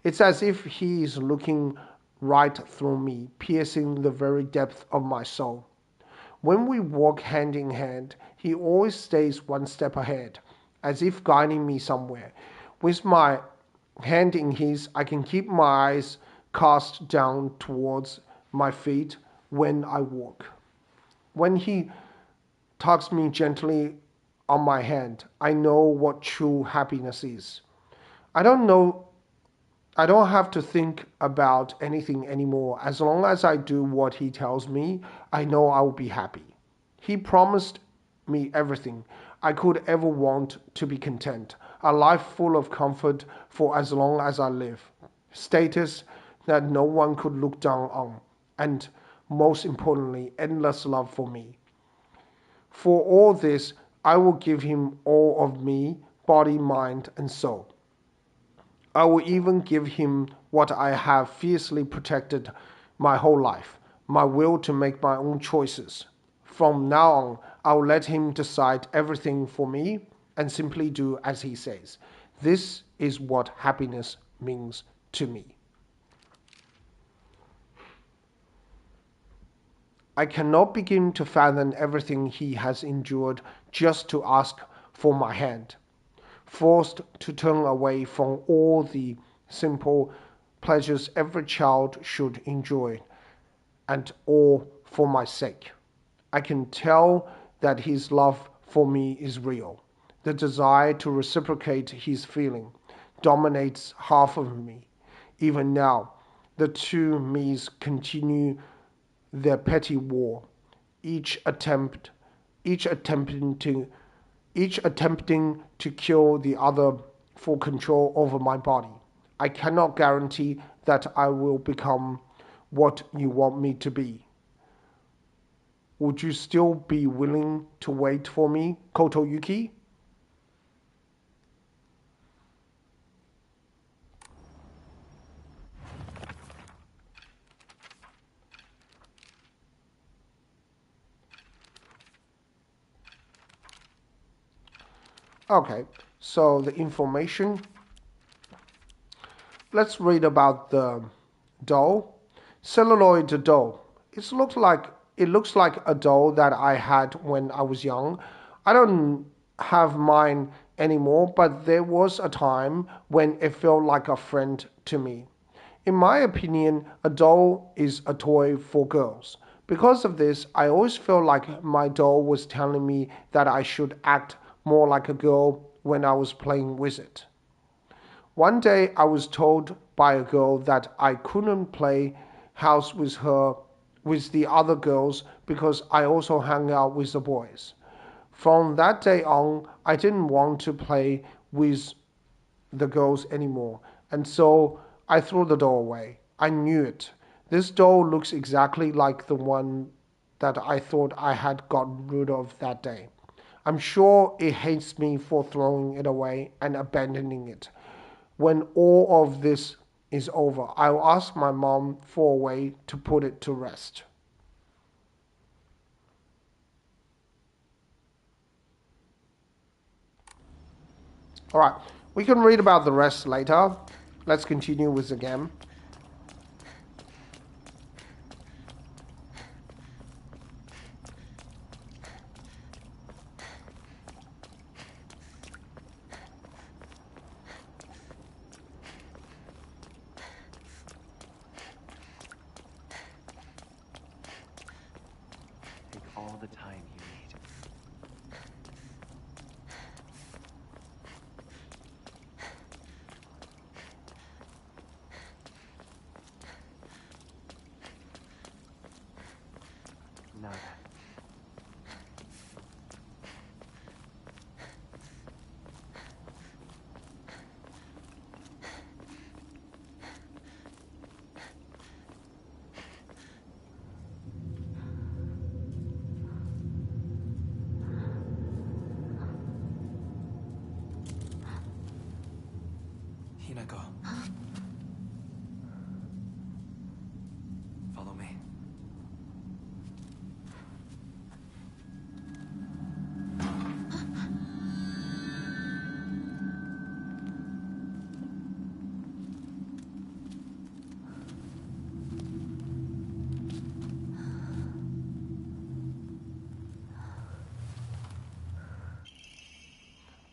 It's as if he is looking right through me, piercing the very depth of my soul. When we walk hand in hand, he always stays one step ahead, as if guiding me somewhere. With my hand in his, I can keep my eyes cast down towards my feet when I walk. When he tugs me gently on my hand, I know what true happiness is. I don't have to think about anything anymore. As long as I do what he tells me, I know I will be happy. He promised me everything I could ever want to be content. A life full of comfort for as long as I live. Status that no one could look down on. And most importantly, endless love for me. For all this, I will give him all of me, body, mind, and soul. I will even give him what I have fiercely protected my whole life, my will to make my own choices. From now on, I will let him decide everything for me and simply do as he says. This is what happiness means to me. I cannot begin to fathom everything he has endured just to ask for my hand. Forced to turn away from all the simple pleasures every child should enjoy, and all for my sake. I can tell that his love for me is real. The desire to reciprocate his feeling dominates half of me. Even now, the two me's continue their petty war, each attempt each attempting to each attempting to kill the other for control over my body. I cannot guarantee that I will become what you want me to be. Would you still be willing to wait for me, Kotoyuki? Okay, so the information. Let's read about the doll. Celluloid doll. It looks like a doll that I had when I was young. I don't have mine anymore, but there was a time when it felt like a friend to me. In my opinion, a doll is a toy for girls. Because of this, I always felt like my doll was telling me that I should act more like a girl when I was playing with it. One day I was told by a girl that I couldn't play house with the other girls because I also hung out with the boys. From that day on, I didn't want to play with the girls anymore, and so I threw the doll away. I knew it. This doll looks exactly like the one that I thought I had gotten rid of that day. I'm sure it hates me for throwing it away and abandoning it. When all of this is over, I'll ask my mom for a way to put it to rest. Alright, we can read about the rest later. Let's continue with the game. Take all the time you need. Now then. Hinako. Follow me.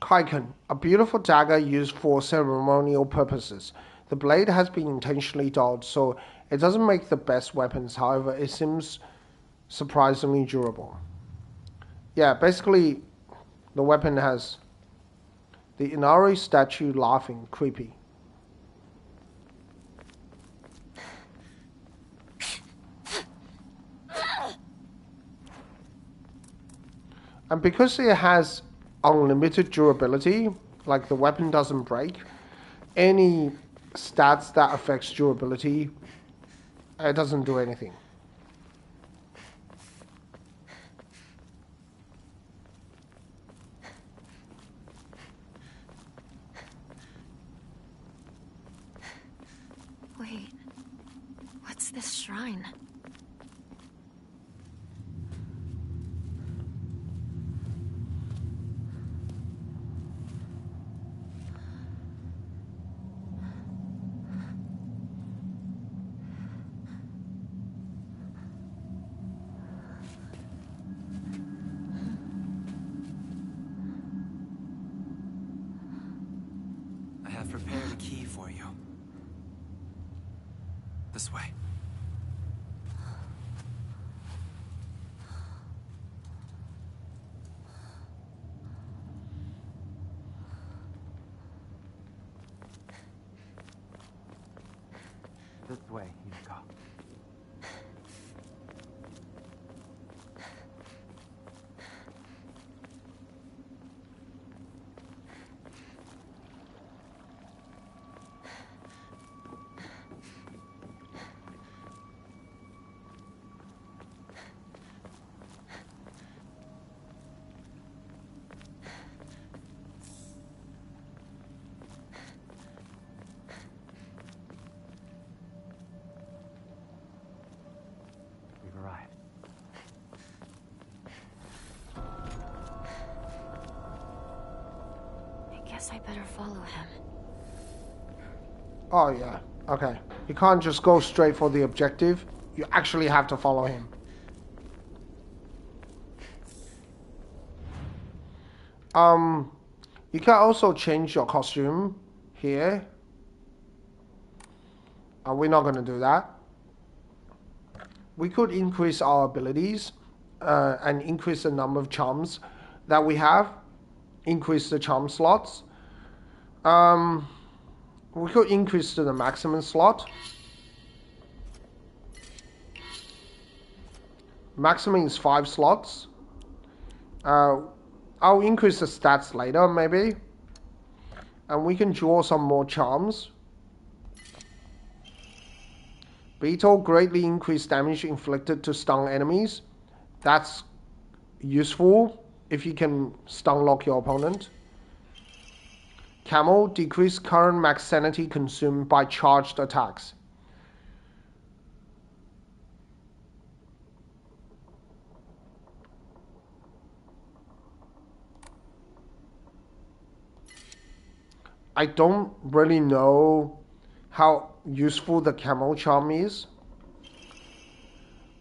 Kaiken, a beautiful dagger used for ceremonial purposes. The blade has been intentionally dulled, so it doesn't make the best weapons. However, it seems surprisingly durable. Yeah, basically, the weapon has the Inari statue laughing, creepy. And because it has unlimited durability, like the weapon doesn't break, any stats that affects durability, it doesn't do anything. Wait, what's this shrine? I have prepared a key for you. This way. This way, Hinako. Guess I better follow him. Oh yeah, okay. You can't just go straight for the objective. You actually have to follow him. You can also change your costume here. We're not going to do that. We could increase our abilities and increase the number of charms that we have. Increase the charm slots. We could increase to the maximum slot. Maximum is 5 slots. I'll increase the stats later, maybe. And we can draw some more charms. Beetle greatly increased damage inflicted to stun enemies. That's useful if you can stun lock your opponent. Camel decrease current max sanity consumed by charged attacks. I don't really know how useful the camel charm is.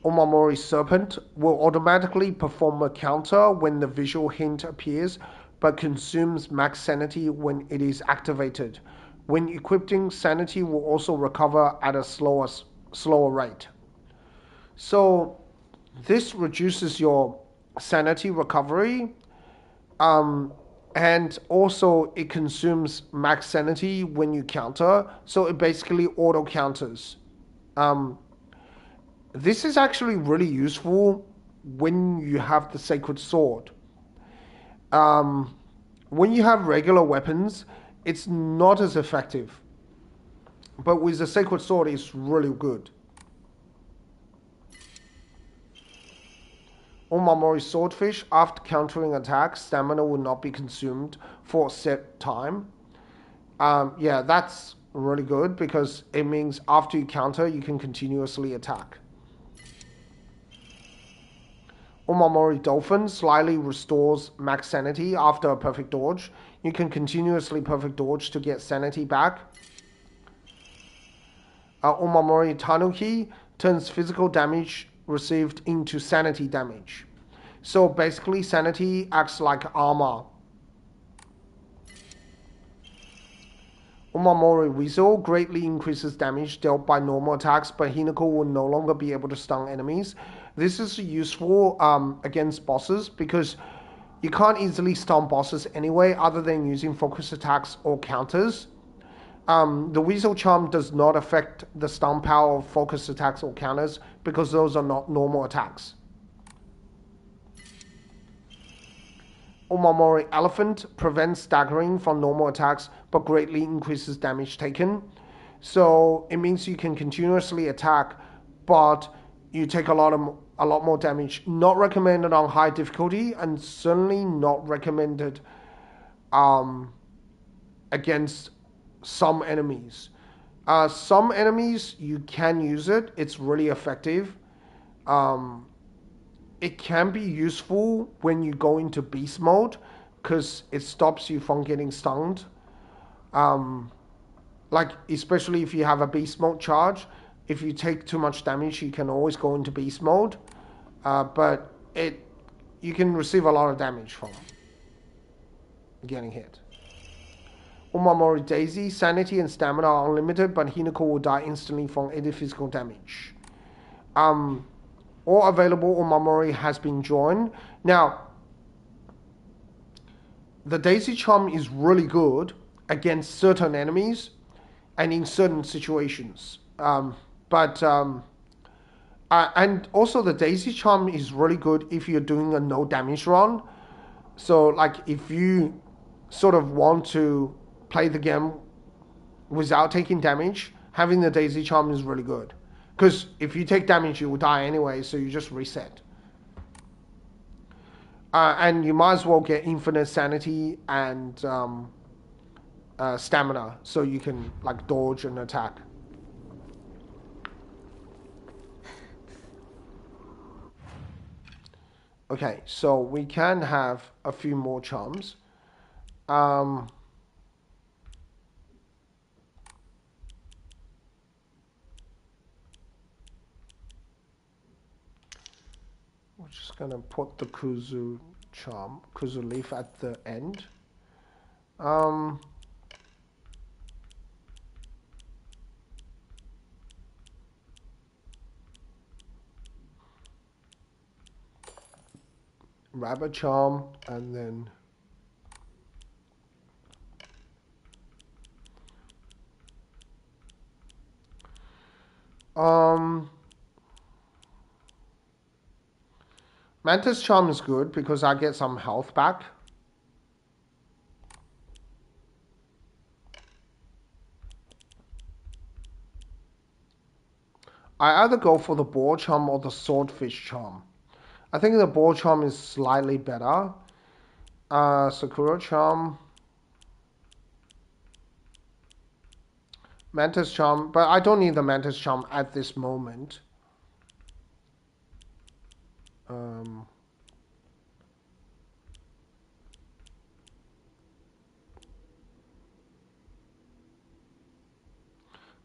Omamori Serpent will automatically perform a counter when the visual hint appears, but consumes max sanity when it is activated. When equipping, sanity will also recover at a slower rate. So this reduces your sanity recovery, and also it consumes max sanity when you counter, so it basically auto counters. This is actually really useful when you have the Sacred Sword. When you have regular weapons, it's not as effective. But with the Sacred Sword, it's really good. Omamori Swordfish, after countering attacks, stamina will not be consumed for a set time. Yeah, that's really good because it means after you counter, you can continuously attack. Omamori Dolphin slightly restores max sanity after a perfect dodge. You can continuously perfect dodge to get sanity back. Omamori Tanuki turns physical damage received into sanity damage. So basically sanity acts like armor. Omamori Weasel greatly increases damage dealt by normal attacks, but Hinako will no longer be able to stun enemies. This is useful against bosses because you can't easily stun bosses anyway other than using focus attacks or counters. The Weasel Charm does not affect the stun power of focus attacks or counters because those are not normal attacks. Omamori Elephant prevents staggering from normal attacks but greatly increases damage taken. So it means you can continuously attack, but you take a lot more damage. Not recommended on high difficulty, and certainly not recommended against some enemies. Some enemies you can use it. It's really effective. It can be useful when you go into beast mode because it stops you from getting stunned. Like especially if you have a beast mode charge, if you take too much damage, you can always go into beast mode. But you can receive a lot of damage from getting hit. Omamori Daisy, sanity and stamina are unlimited, but Hinako will die instantly from any physical damage. All available Omamori has been joined. Now, the Daisy Charm is really good against certain enemies and in certain situations. And also the Daisy Charm is really good if you're doing a no damage run. So like if you sort of want to play the game without taking damage, having the Daisy Charm is really good. Because if you take damage, you will die anyway, so you just reset. And you might as well get infinite sanity and stamina, so you can like dodge and attack. Okay, so we can have a few more charms. Just gonna put the Kuzu charm, Kuzu leaf at the end. Rabbit charm, and then Mantis charm is good because I get some health back. I either go for the boar charm or the swordfish charm. I think the boar charm is slightly better. Sakura charm, Mantis charm, but I don't need the Mantis charm at this moment.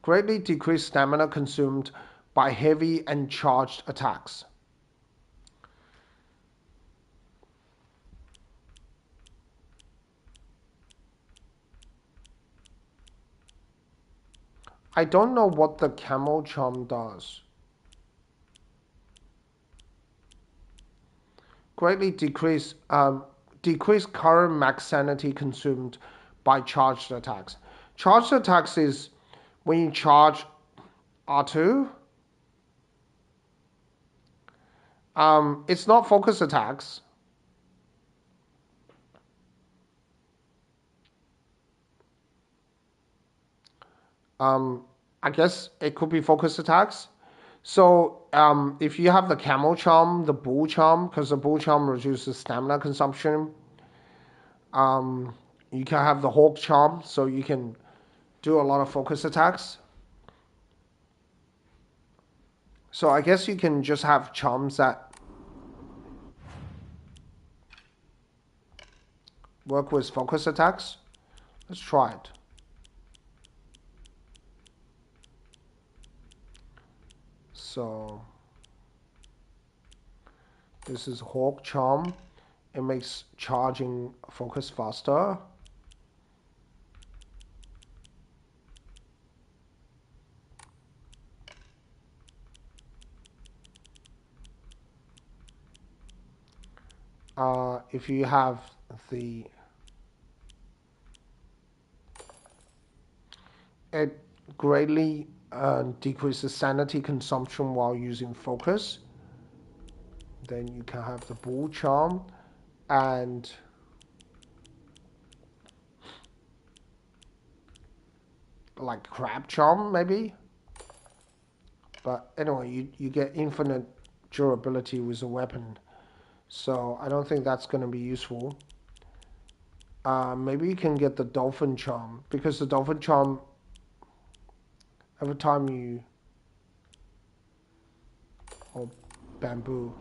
Greatly decreased stamina consumed by heavy and charged attacks. I don't know what the camel charm does. Greatly decrease current max sanity consumed by charged attacks. Charged attacks is when you charge R2. It's not focus attacks. I guess it could be focus attacks. So if you have the camel charm, the bull charm, because the bull charm reduces stamina consumption. You can have the hawk charm, so you can do a lot of focus attacks. So I guess you can just have charms that work with focus attacks. Let's try it. So this is Hawk Charm. It makes charging focus faster. If you have the it greatly decreases sanity consumption while using focus. Then you can have the bull charm and like crab charm maybe. But anyway, you get infinite durability with a weapon. So I don't think that's going to be useful. Maybe you can get the dolphin charm, because the dolphin charm, every time you, or bamboo.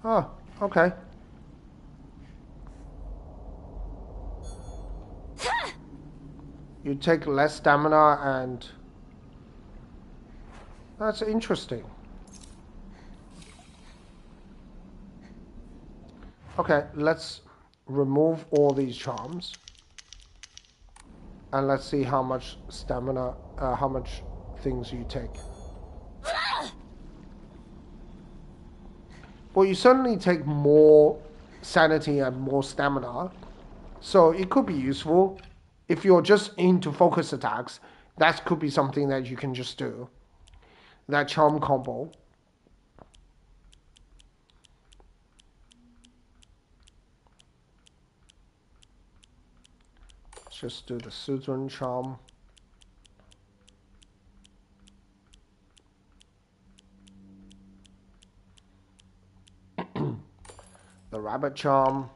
Oh, okay. You take less stamina and that's interesting. Okay, let's remove all these charms. And let's see how much stamina, how much things you take. Well, you certainly take more sanity and more stamina. So it could be useful. If you're just into focus attacks, that could be something that you can just do. That charm combo. Let's just do the Suzerain charm. The rabbit charm.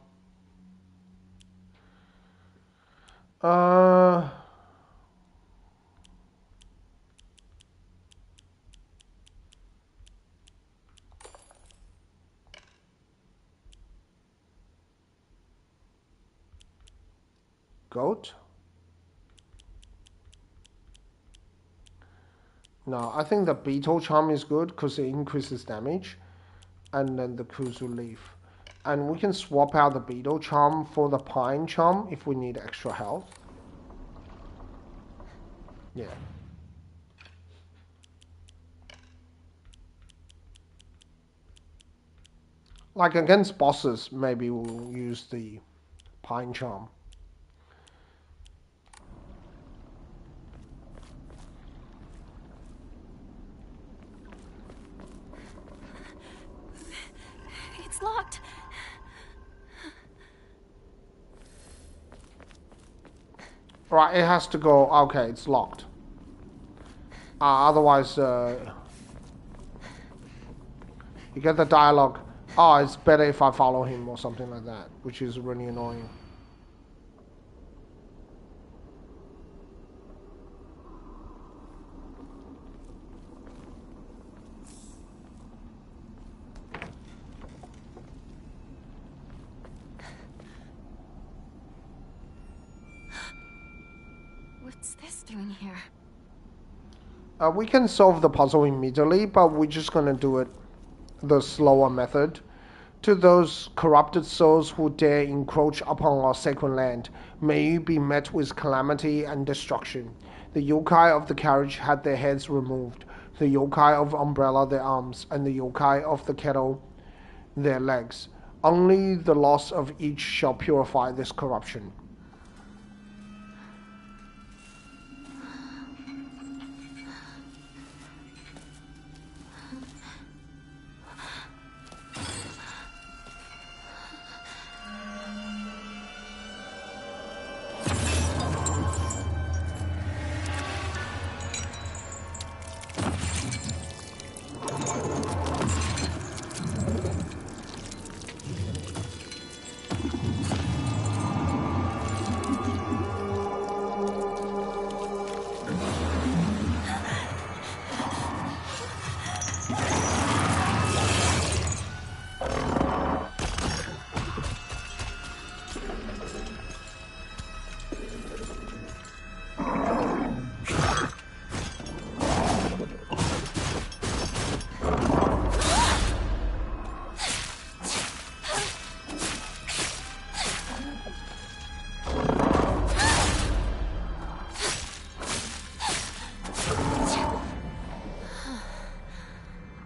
Goat. No, I think the beetle charm is good because it increases damage, and then the Kuz will leave. And we can swap out the beetle charm for the pine charm if we need extra health. Yeah. Like against bosses, maybe we'll use the pine charm. It's locked. Right, it has to go. Okay, it's locked. Otherwise, you get the dialogue. Oh, it's better if I follow him or something like that, which is really annoying. What's this doing here? We can solve the puzzle immediately, but we're just gonna do it the slower method. To those corrupted souls who dare encroach upon our sacred land, may you be met with calamity and destruction. The yokai of the carriage had their heads removed, the yokai of umbrella their arms, and the yokai of the kettle their legs. Only the loss of each shall purify this corruption.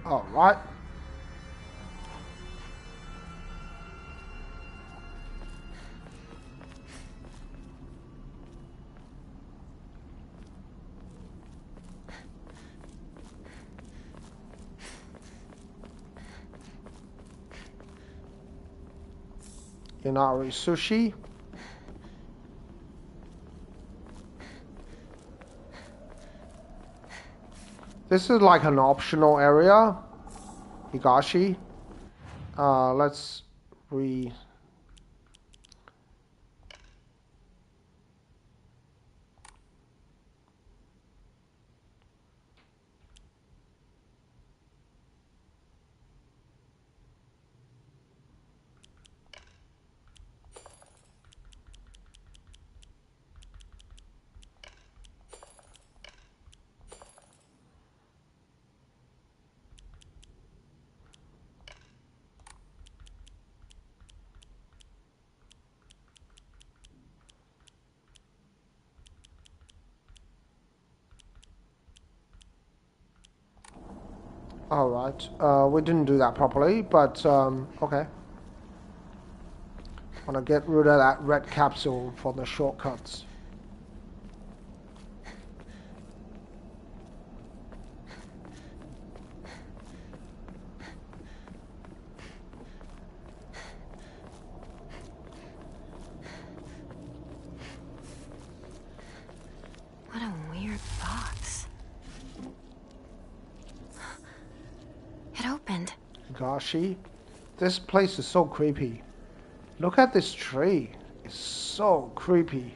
Alright. Inari Sushi. This is like an optional area. Higashi. Let's Alright, we didn't do that properly, but okay. Wanna get rid of that red capsule for the shortcuts. What a weird box. It opened. Higashi, this place is so creepy. Look at this tree. It's so creepy.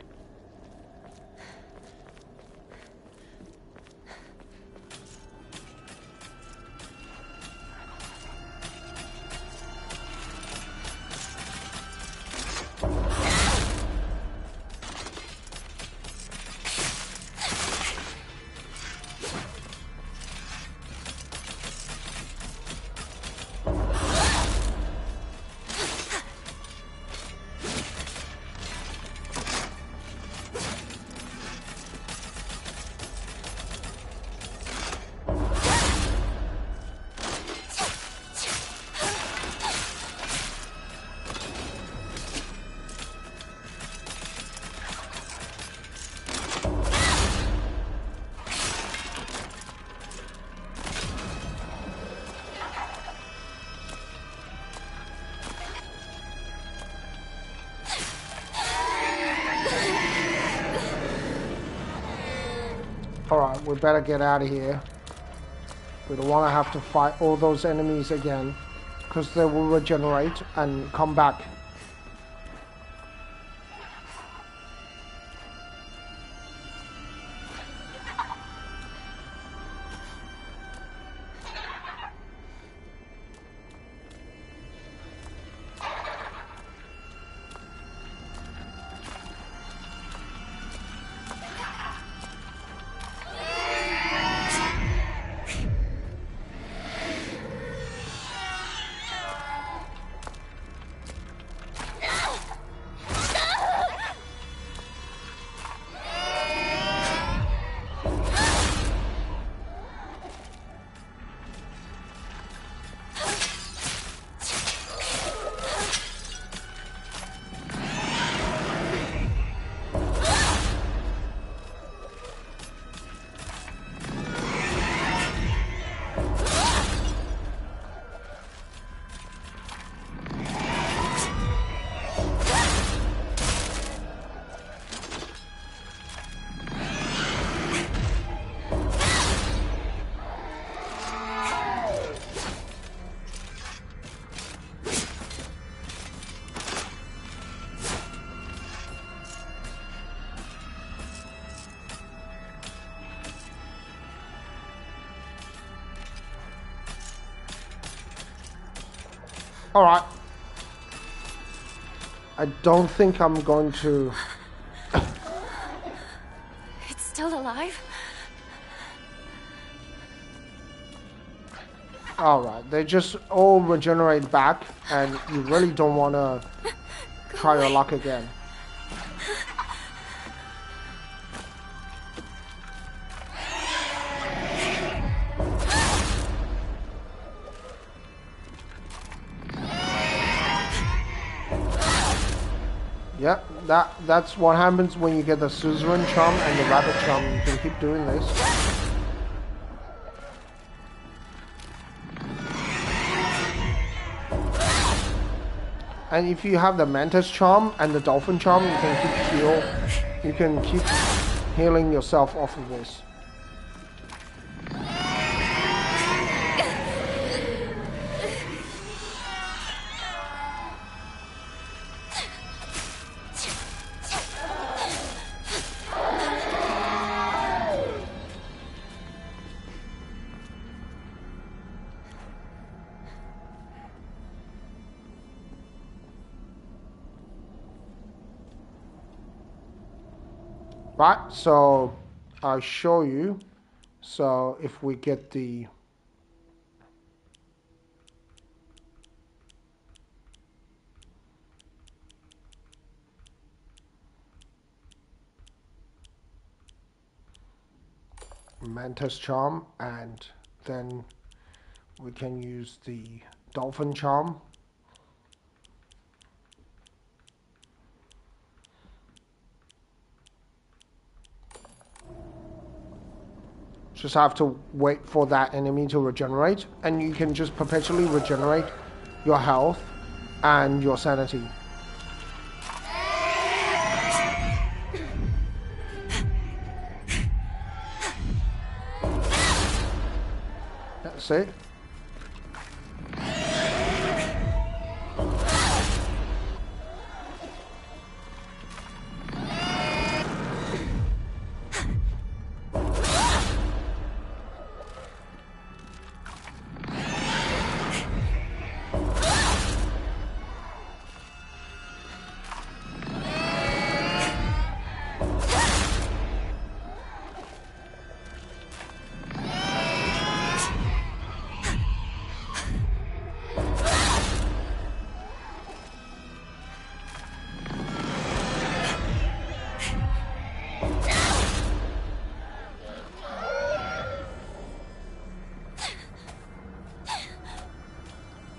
we better get out of here. We don't want to have to fight all those enemies again, because they will regenerate and come back. Alright. I don't think I'm going to... It's still alive? Alright, they just all regenerate back, and you really don't want to try your luck again. Yep, that's what happens when you get the Suzerain Charm and the Rabbit Charm. You can keep doing this. And if you have the Mantis Charm and the Dolphin Charm, you can keep healing yourself off of this. Right, so I'll show you. So if we get the Mantis Charm, and then we can use the Dolphin Charm. Just have to wait for that enemy to regenerate, and you can just perpetually regenerate your health and your sanity. That's it.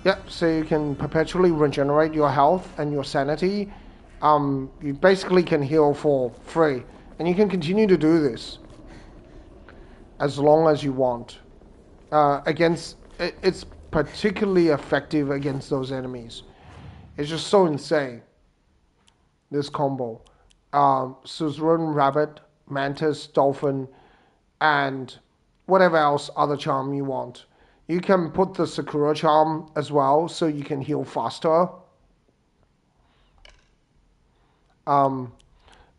Yep, so you can perpetually regenerate your health and your sanity. You basically can heal for free. And you can continue to do this as long as you want. It's particularly effective against those enemies. It's just so insane, this combo. Suzerain, Rabbit, Mantis, Dolphin, and whatever else other charm you want. You can put the Sakura charm as well, so you can heal faster.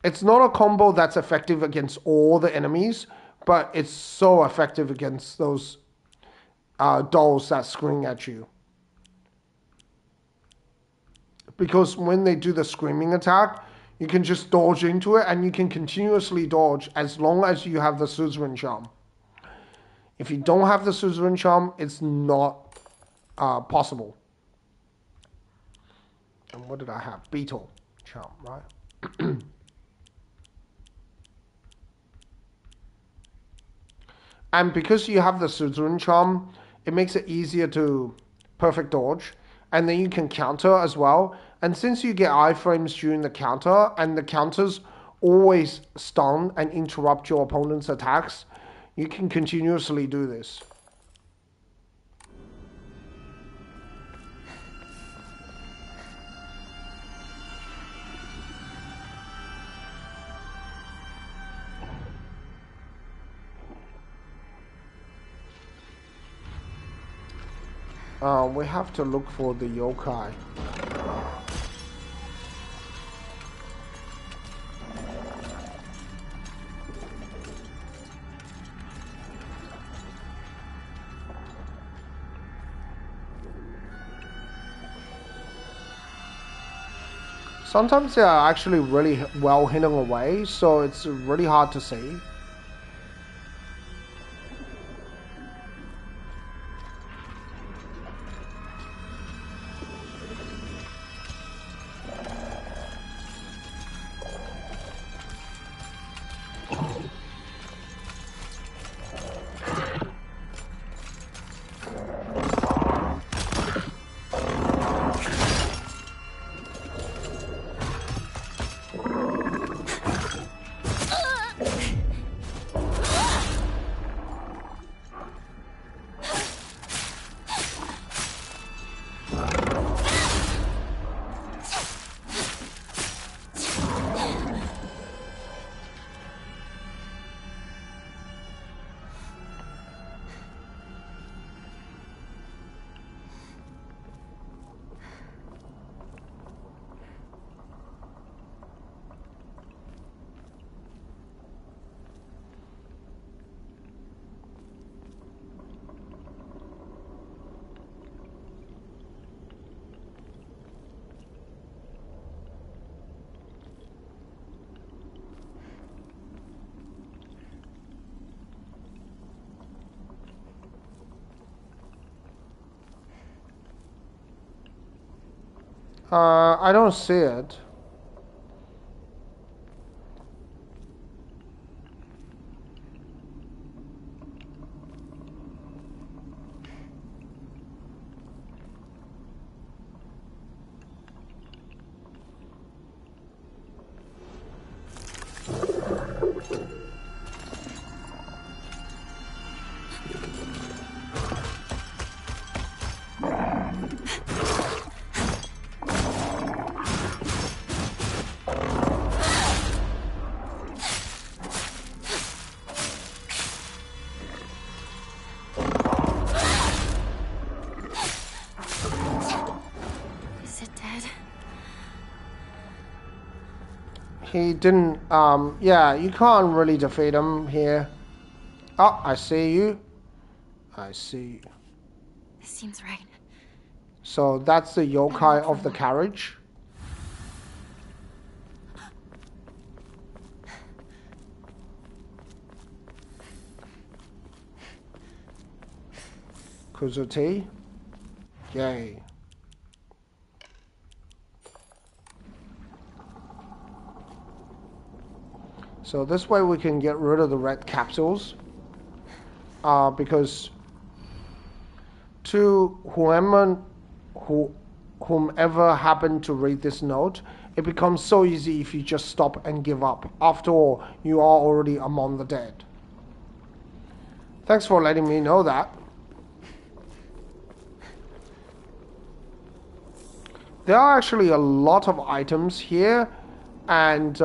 It's not a combo that's effective against all the enemies, but it's so effective against those dolls that scream at you. Because when they do the screaming attack, you can just dodge into it, and you can continuously dodge as long as you have the Suzerain charm. If you don't have the Suzerain charm, it's not possible. And what did I have? Beetle charm, right? And because you have the Suzerain charm, it makes it easier to perfect dodge. And then you can counter as well. And since you get iframes during the counter, and the counters always stun and interrupt your opponent's attacks, you can continuously do this. We have to look for the yokai. Sometimes they are actually really well hidden away, so it's really hard to see. I don't see it. He didn't, yeah, you can't really defeat him here. Oh, I see you. I see you. This seems right. So that's the yokai of the carriage. Kuzuti. Yay. So this way we can get rid of the red capsules, because to whomever happened to read this note, it becomes so easy if you just stop and give up. After all, you are already among the dead. Thanks for letting me know that. There are actually a lot of items here And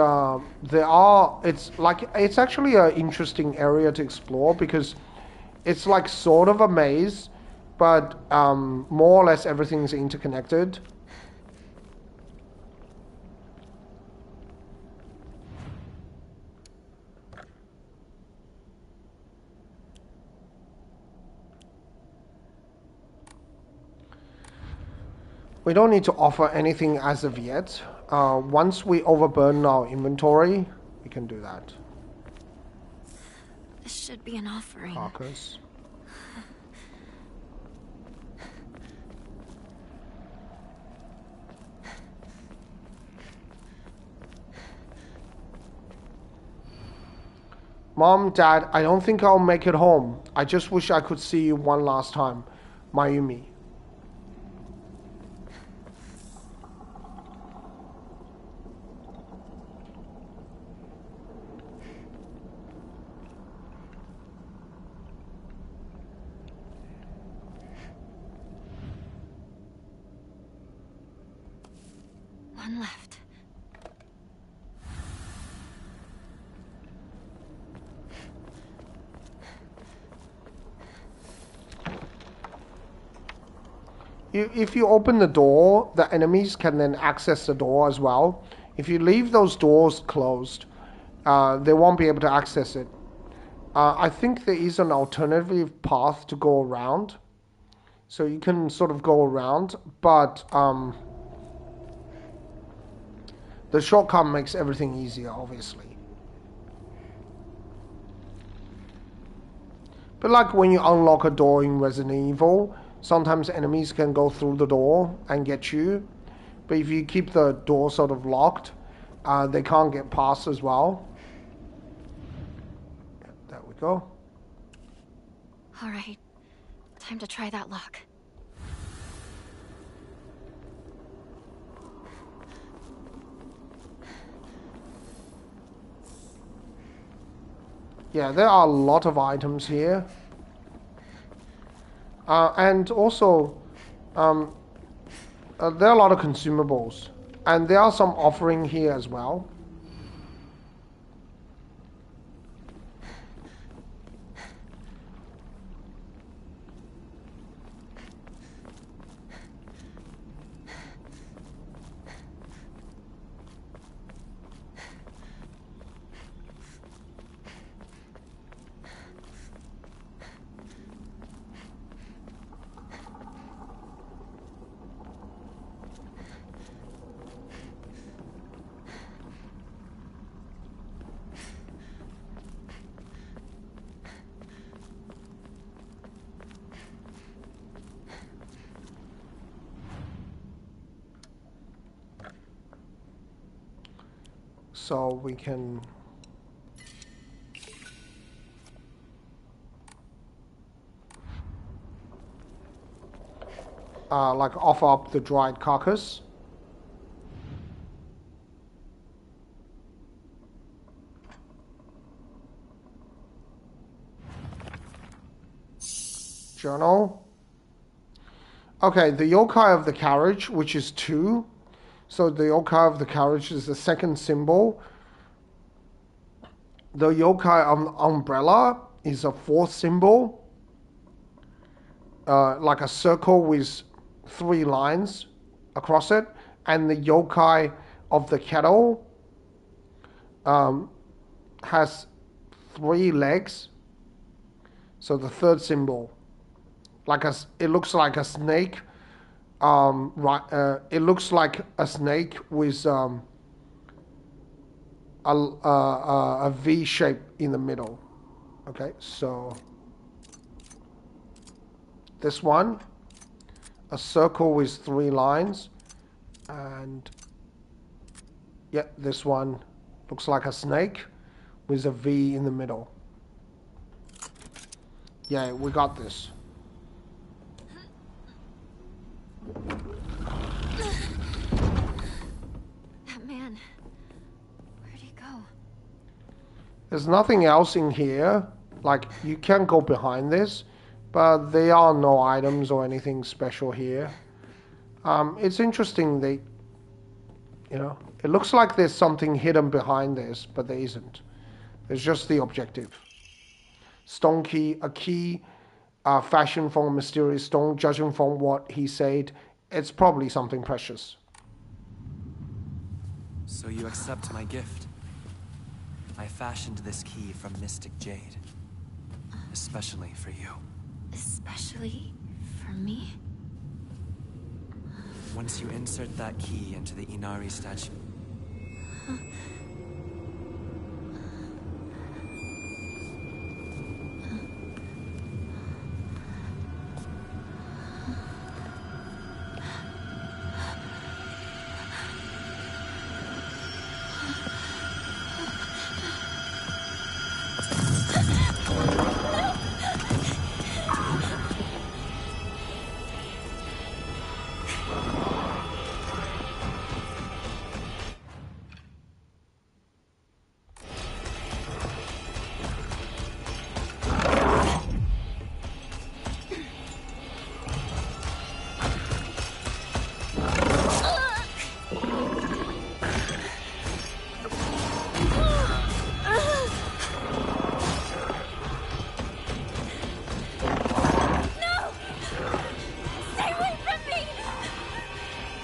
it's actually an interesting area to explore because it's like sort of a maze, but more or less everything's interconnected. We don't need to offer anything as of yet. Once we overburden our inventory, we can do that. This should be an offering. Carcass. Mom, Dad, I don't think I'll make it home. I just wish I could see you one last time. Mayumi. One left. If you open the door, the enemies can then access the door as well. If you leave those doors closed, they won't be able to access it. I think there is an alternative path to go around. So you can sort of go around, but the shortcut makes everything easier, obviously. But like when you unlock a door in Resident Evil, sometimes enemies can go through the door and get you. But if you keep the door sort of locked, they can't get past as well. There we go. All right. Time to try that lock. Yeah, there are a lot of items here. And also, there are a lot of consumables. And there are some offering here as well. So we can like offer up the dried carcass. Journal. Okay, the yokai of the carriage, which is 2. So the yokai of the carriage is the second symbol. The yokai of the umbrella is a 4th symbol. Like a circle with 3 lines across it. And the yokai of the kettle has 3 legs. So the 3rd symbol. It looks like a snake. It looks like a snake with a V shape in the middle. Okay, so this one, a circle with 3 lines, and yeah, this one looks like a snake with a V in the middle. Yeah, we got this. That man, where'd he go? There's nothing else in here. Like, you can go behind this, but there are no items or anything special here. It's interesting You know, it looks like there's something hidden behind this, but there isn't. There's just the objective. Stone key, a key fashioned from a mysterious stone. Judging from what he said, it's probably something precious. So you accept my gift? I fashioned this key from Mystic Jade. Especially for you. Especially for me? Once you insert that key into the Inari statue...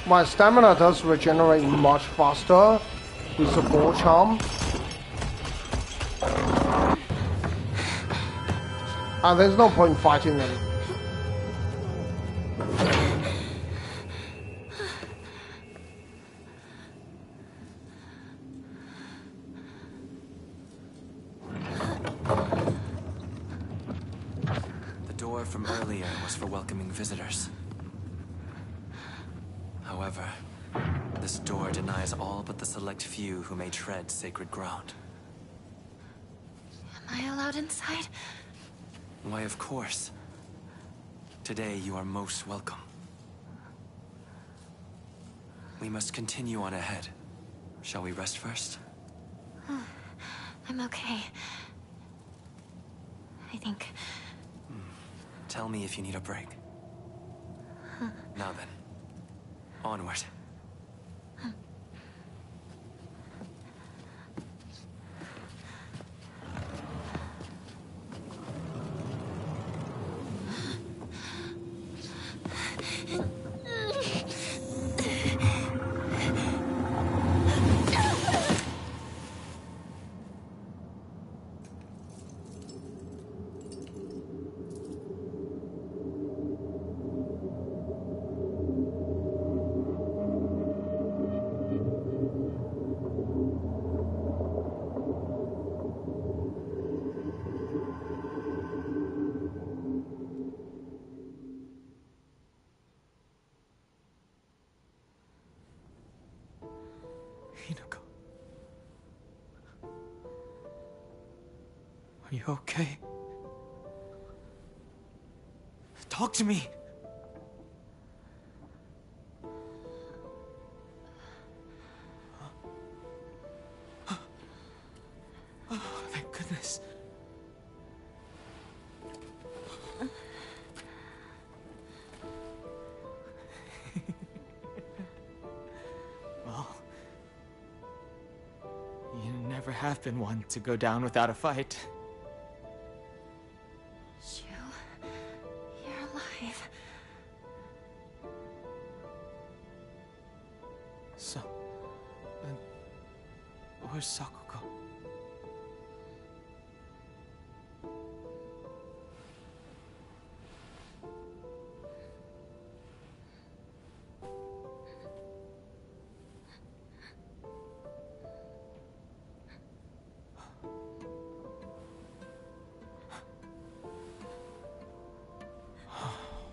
My stamina does regenerate much faster with the ball charm. And there's no point fighting them. The door from earlier was for welcoming visitors. However, this door denies all but the select few who may tread sacred ground. Am I allowed inside? Why, of course. Today you are most welcome. We must continue on ahead. Shall we rest first? I'm okay. I think. Tell me if you need a break. Now then. Onward. Hinako. Are you okay? Talk to me! Oh, thank goodness. Well, you never have been one to go down without a fight. Shu, you're alive. So, where's Sakuko?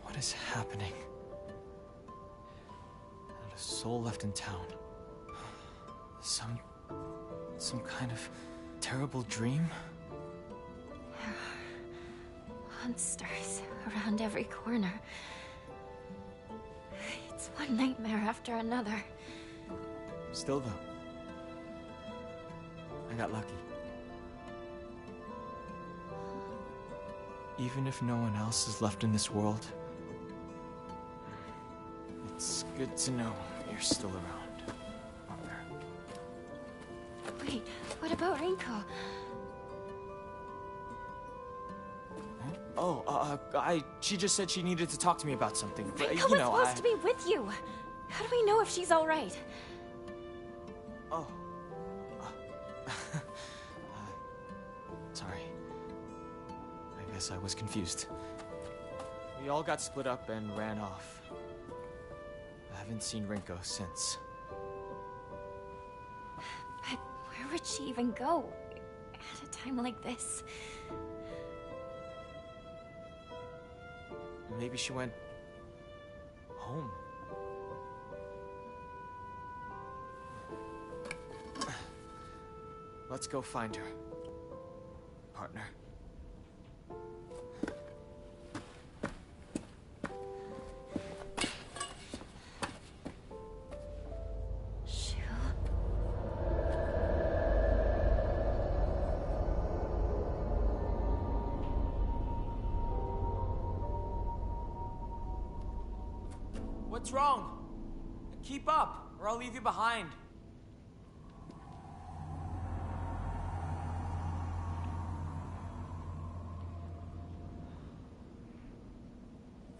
What is happening? Not a soul left in town. Some kind of terrible dream? There are monsters around every corner. It's one nightmare after another. Still though, I got lucky. Even if no one else is left in this world, it's good to know you're still around. Wait, what about Rinko? Oh, she just said she needed to talk to me about something. Rinko was supposed to be with you. How do we know if she's all right? Oh. Sorry. I guess I was confused. We all got split up and ran off. I haven't seen Rinko since. But where would she even go at a time like this? Maybe she went home. Let's go find her, partner. What's wrong? Keep up, or I'll leave you behind.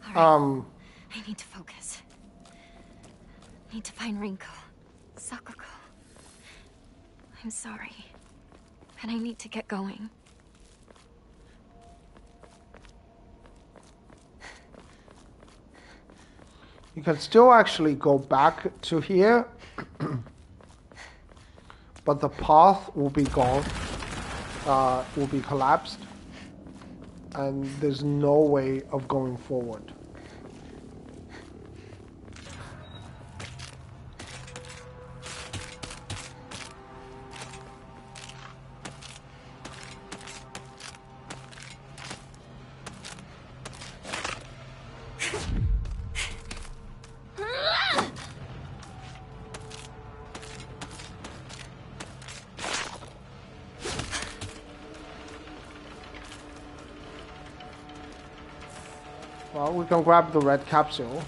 All right. I need to focus. Need to find Rinko. Sakuko. I'm sorry, but I need to get going. You can still actually go back to here, but the path will be gone, will be collapsed, and there's no way of going forward. Well, we can grab the red capsule.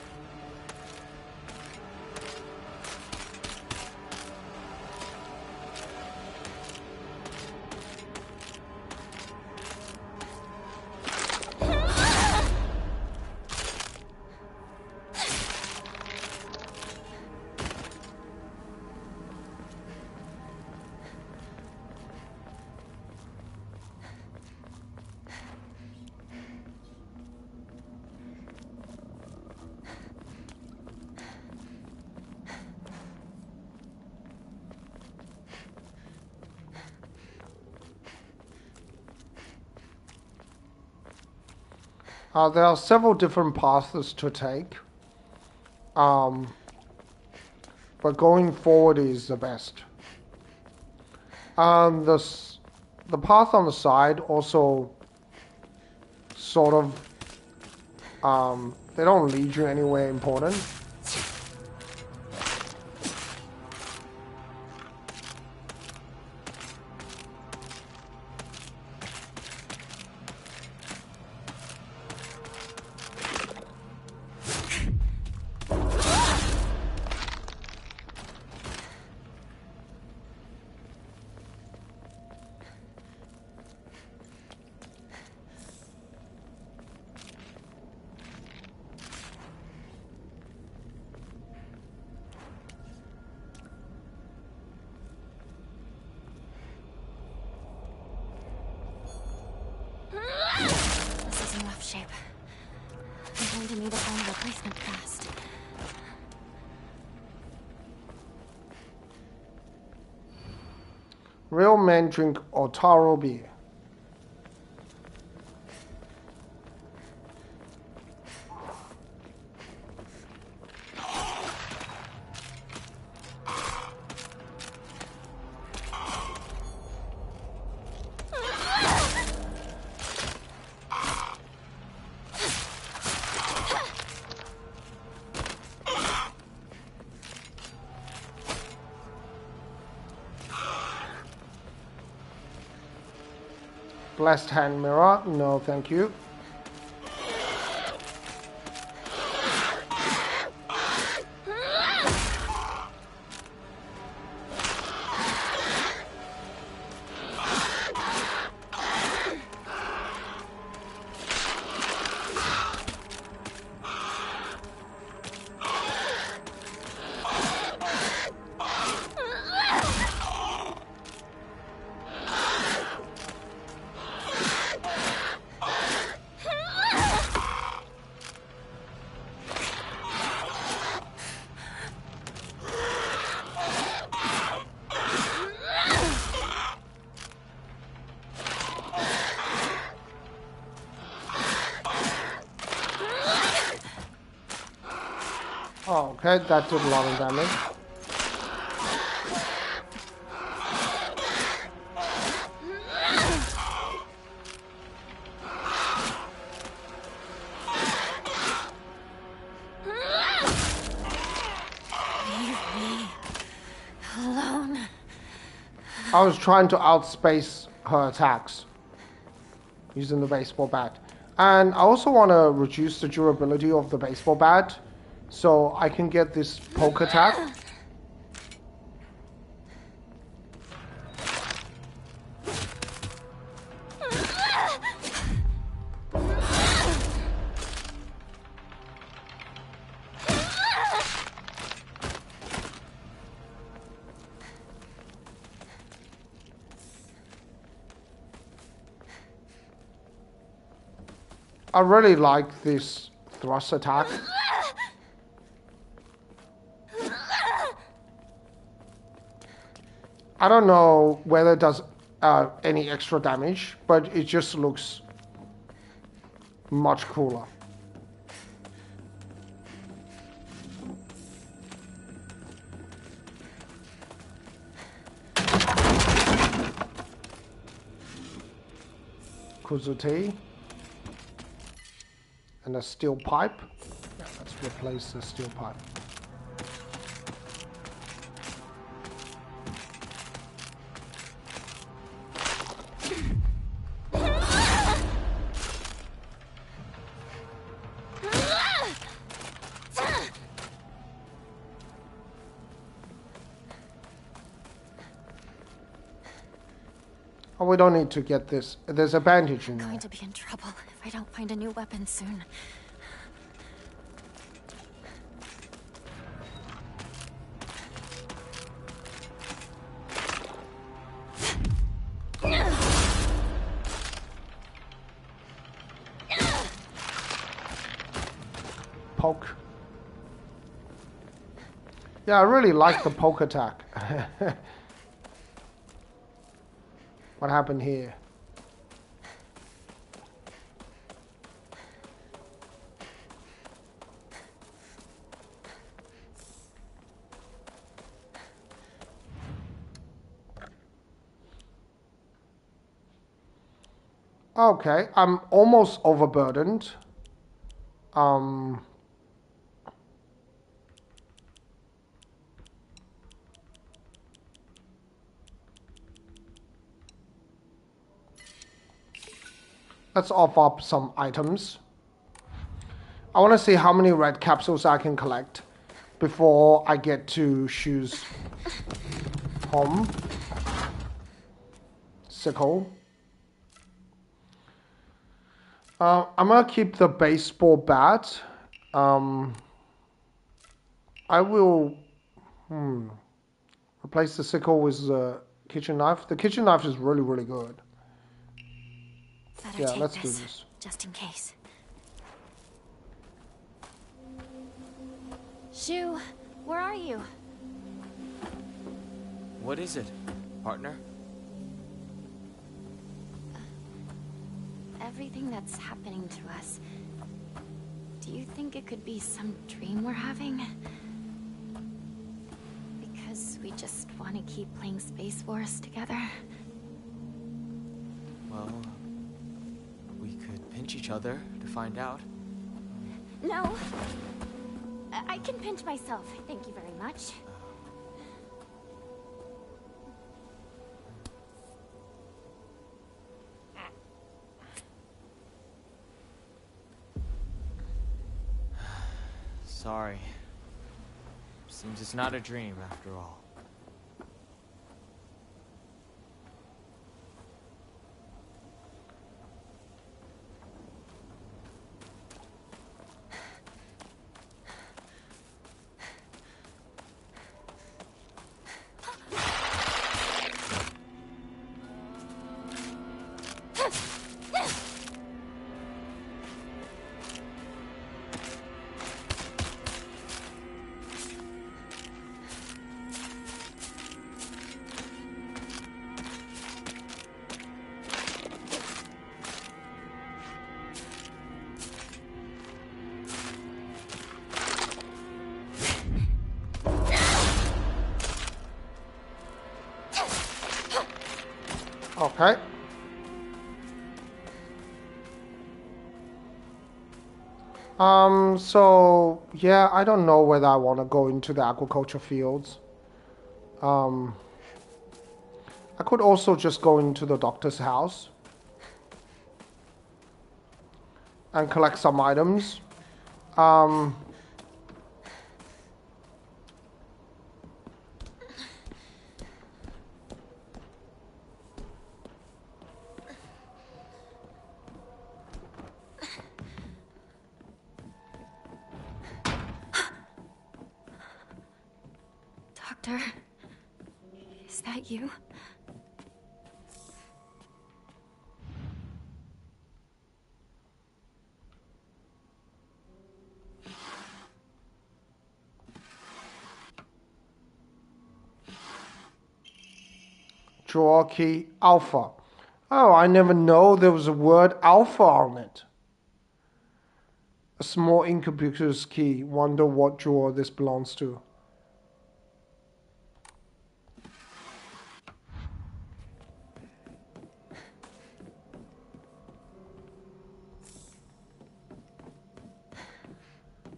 There are several different paths to take, but going forward is the best. The path on the side also sort of, they don't lead you anywhere important. This is in rough shape. I'm going to need to find a replacement fast. Real men drink Otaro beer. Blessed hand mirror, no thank you. Okay, that did a lot of damage. I was trying to outspace her attacks using the baseball bat. And I also want to reduce the durability of the baseball bat so I can get this poke attack. I really like this thrust attack. I don't know whether it does any extra damage, but it just looks much cooler. Kuzuti. And a steel pipe. Yeah, let's replace the steel pipe. Oh, we don't need to get this. There's a bandage in there. I'm going to be in trouble if I don't find a new weapon soon. Poke. Yeah, I really like the poke attack. What happened here? Okay, I'm almost overburdened. Let's offer up some items. I want to see how many red capsules I can collect before I get to Shu's home. Sickle. I'm gonna keep the baseball bat. I will replace the sickle with the kitchen knife. The kitchen knife is really, really good. Better take let's this, do this. just in case. Shu, where are you? What is it, partner? Everything that's happening to us. Do you think it could be some dream we're having? Because we just want to keep playing Space Wars together? Well, we could pinch each other to find out. No. I can pinch myself, thank you very much. Sorry. Seems it's not a dream after all. Okay. So yeah, I don't know whether I want to go into the agriculture fields. Um, I could also just go into the doctor's house and collect some items. Um, Doctor, is that you? Draw key alpha. Oh, I never know there was a word alpha on it. A small inconspicuous key. Wonder what drawer this belongs to.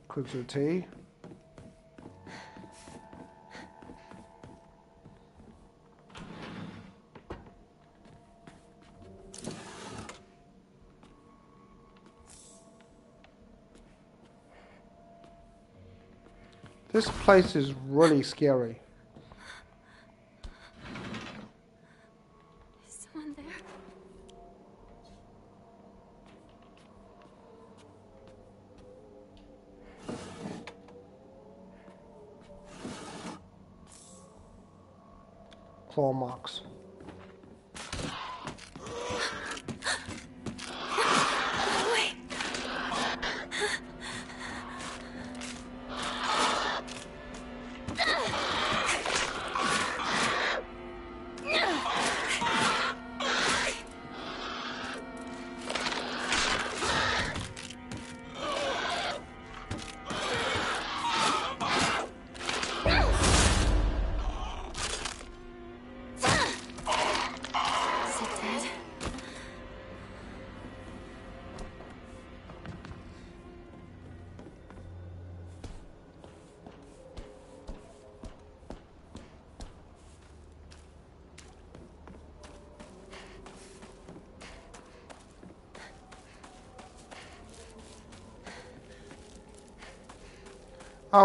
Quick T. This place is really scary. Is someone there? Claw marks.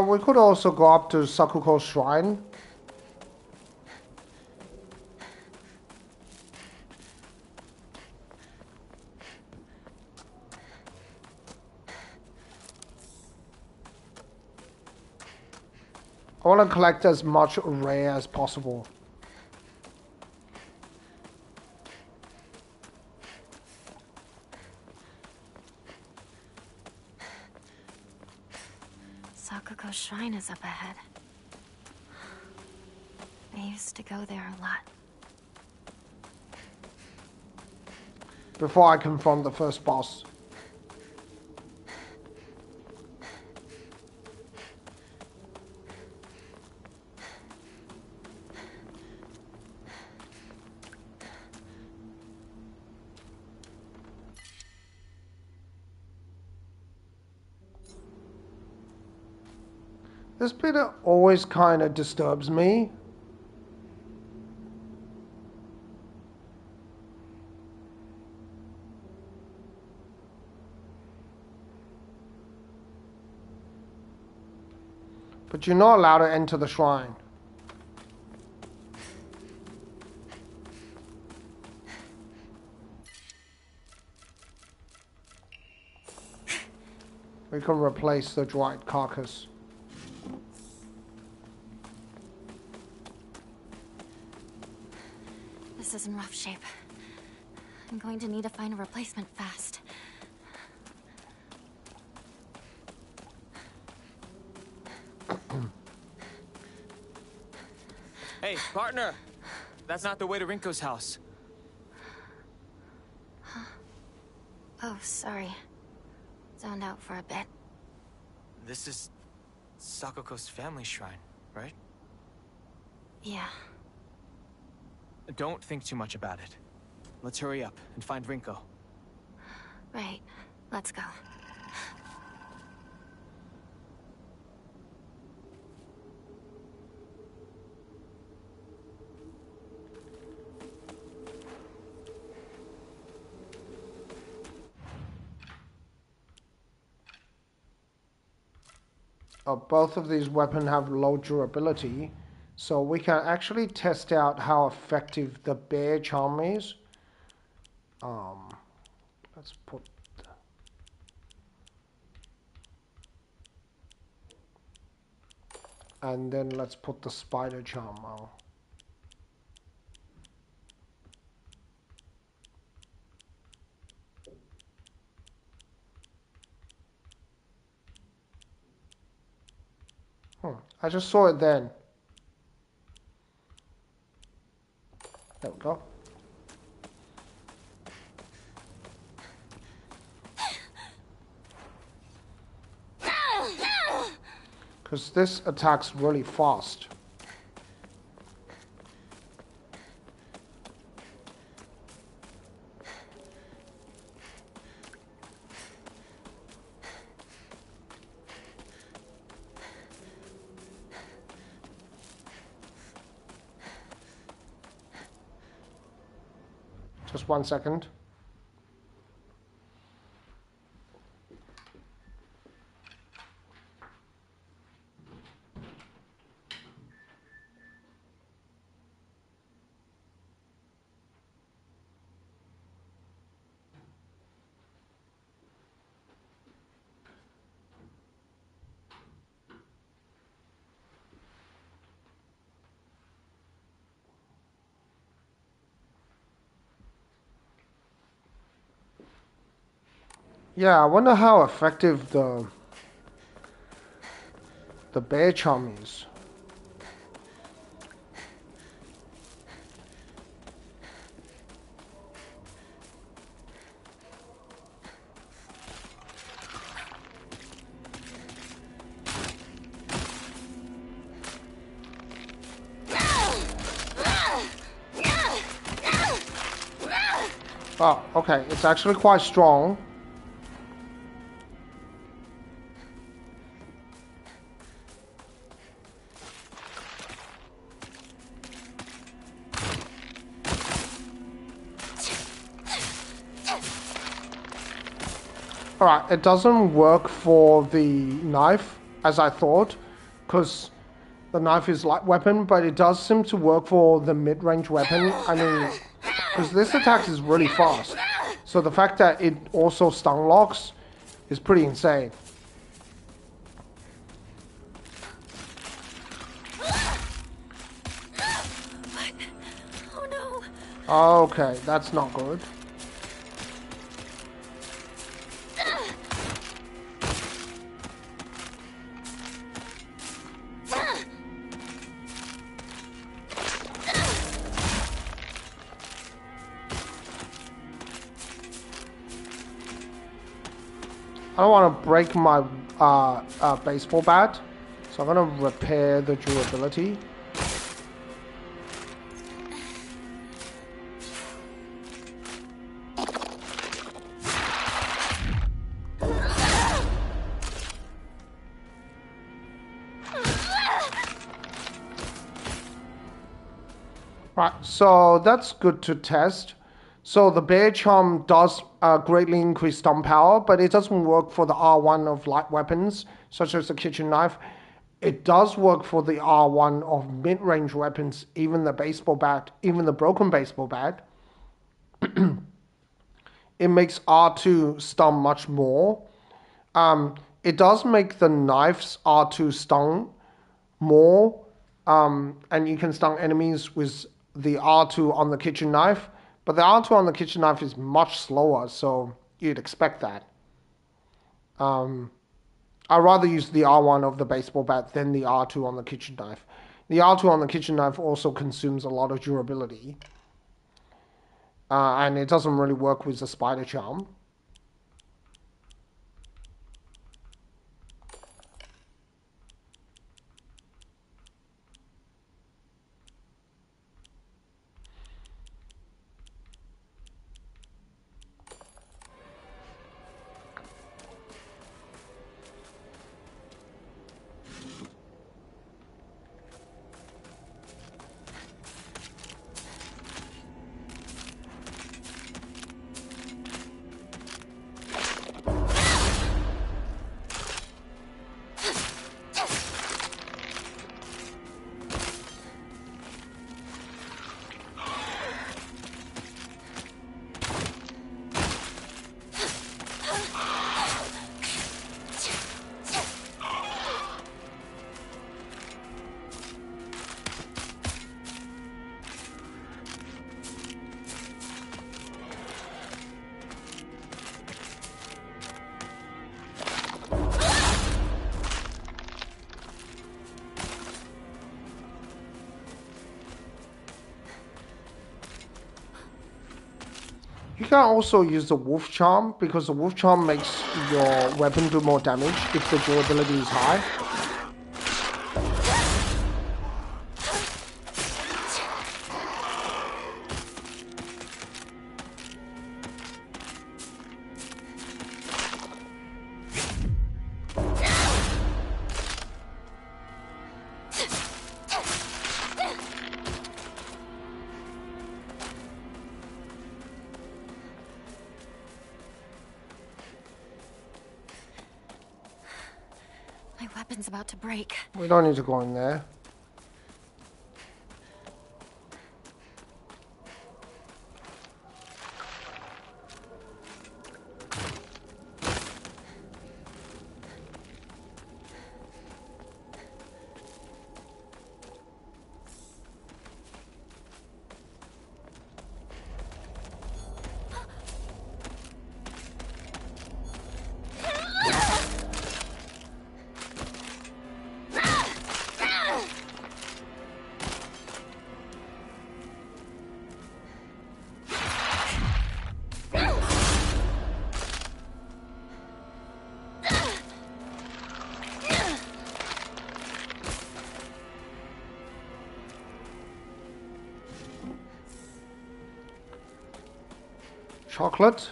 We could also go up to Sakuko's shrine. I want to collect as much rare as possible. Sakuko's shrine is up ahead. I used to go there a lot. Before I confront the first boss. This bit always kind of disturbs me. But you're not allowed to enter the shrine. We can replace the dried carcass. This is in rough shape. I'm going to need to find a replacement fast. Hey, partner! That's not the way to Rinko's house. Huh? Oh, sorry. Zoned out for a bit. This is Sakuko's family shrine, right? Yeah. Don't think too much about it. Let's hurry up and find Rinko. Right. Let's go. Both of these weapons have low durability, so we can actually test out how effective the bear charm is. Let's put and then let's put the spider charm on. I just saw it then. There we go. Because this attacks really fast. Just 1 second. Yeah, I wonder how effective the bear charm is. Oh, okay, it's actually quite strong. Alright, it doesn't work for the knife, as I thought, because the knife is light weapon, but it does seem to work for the mid-range weapon. I mean, because this attack is really fast. So the fact that it also stun locks is pretty insane. Oh no! Okay, that's not good. I don't want to break my baseball bat, so I'm going to repair the durability. Right, so that's good to test. So the bear charm does greatly increase stun power, but it doesn't work for the R1 of light weapons, such as the kitchen knife. It does work for the R1 of mid-range weapons, even the baseball bat, even the broken baseball bat. It makes R2 stun much more. It does make the knife's R2 stun more, and you can stun enemies with the R2 on the kitchen knife. But the R2 on the kitchen knife is much slower, so you'd expect that. I'd rather use the R1 of the baseball bat than the R2 on the kitchen knife. The R2 on the kitchen knife also consumes a lot of durability. And it doesn't really work with the spider charm. You can also use the Wolf Charm because the Wolf Charm makes your weapon do more damage if the durability is high. My weapon's about to break. We don't need to go in there. Chocolate.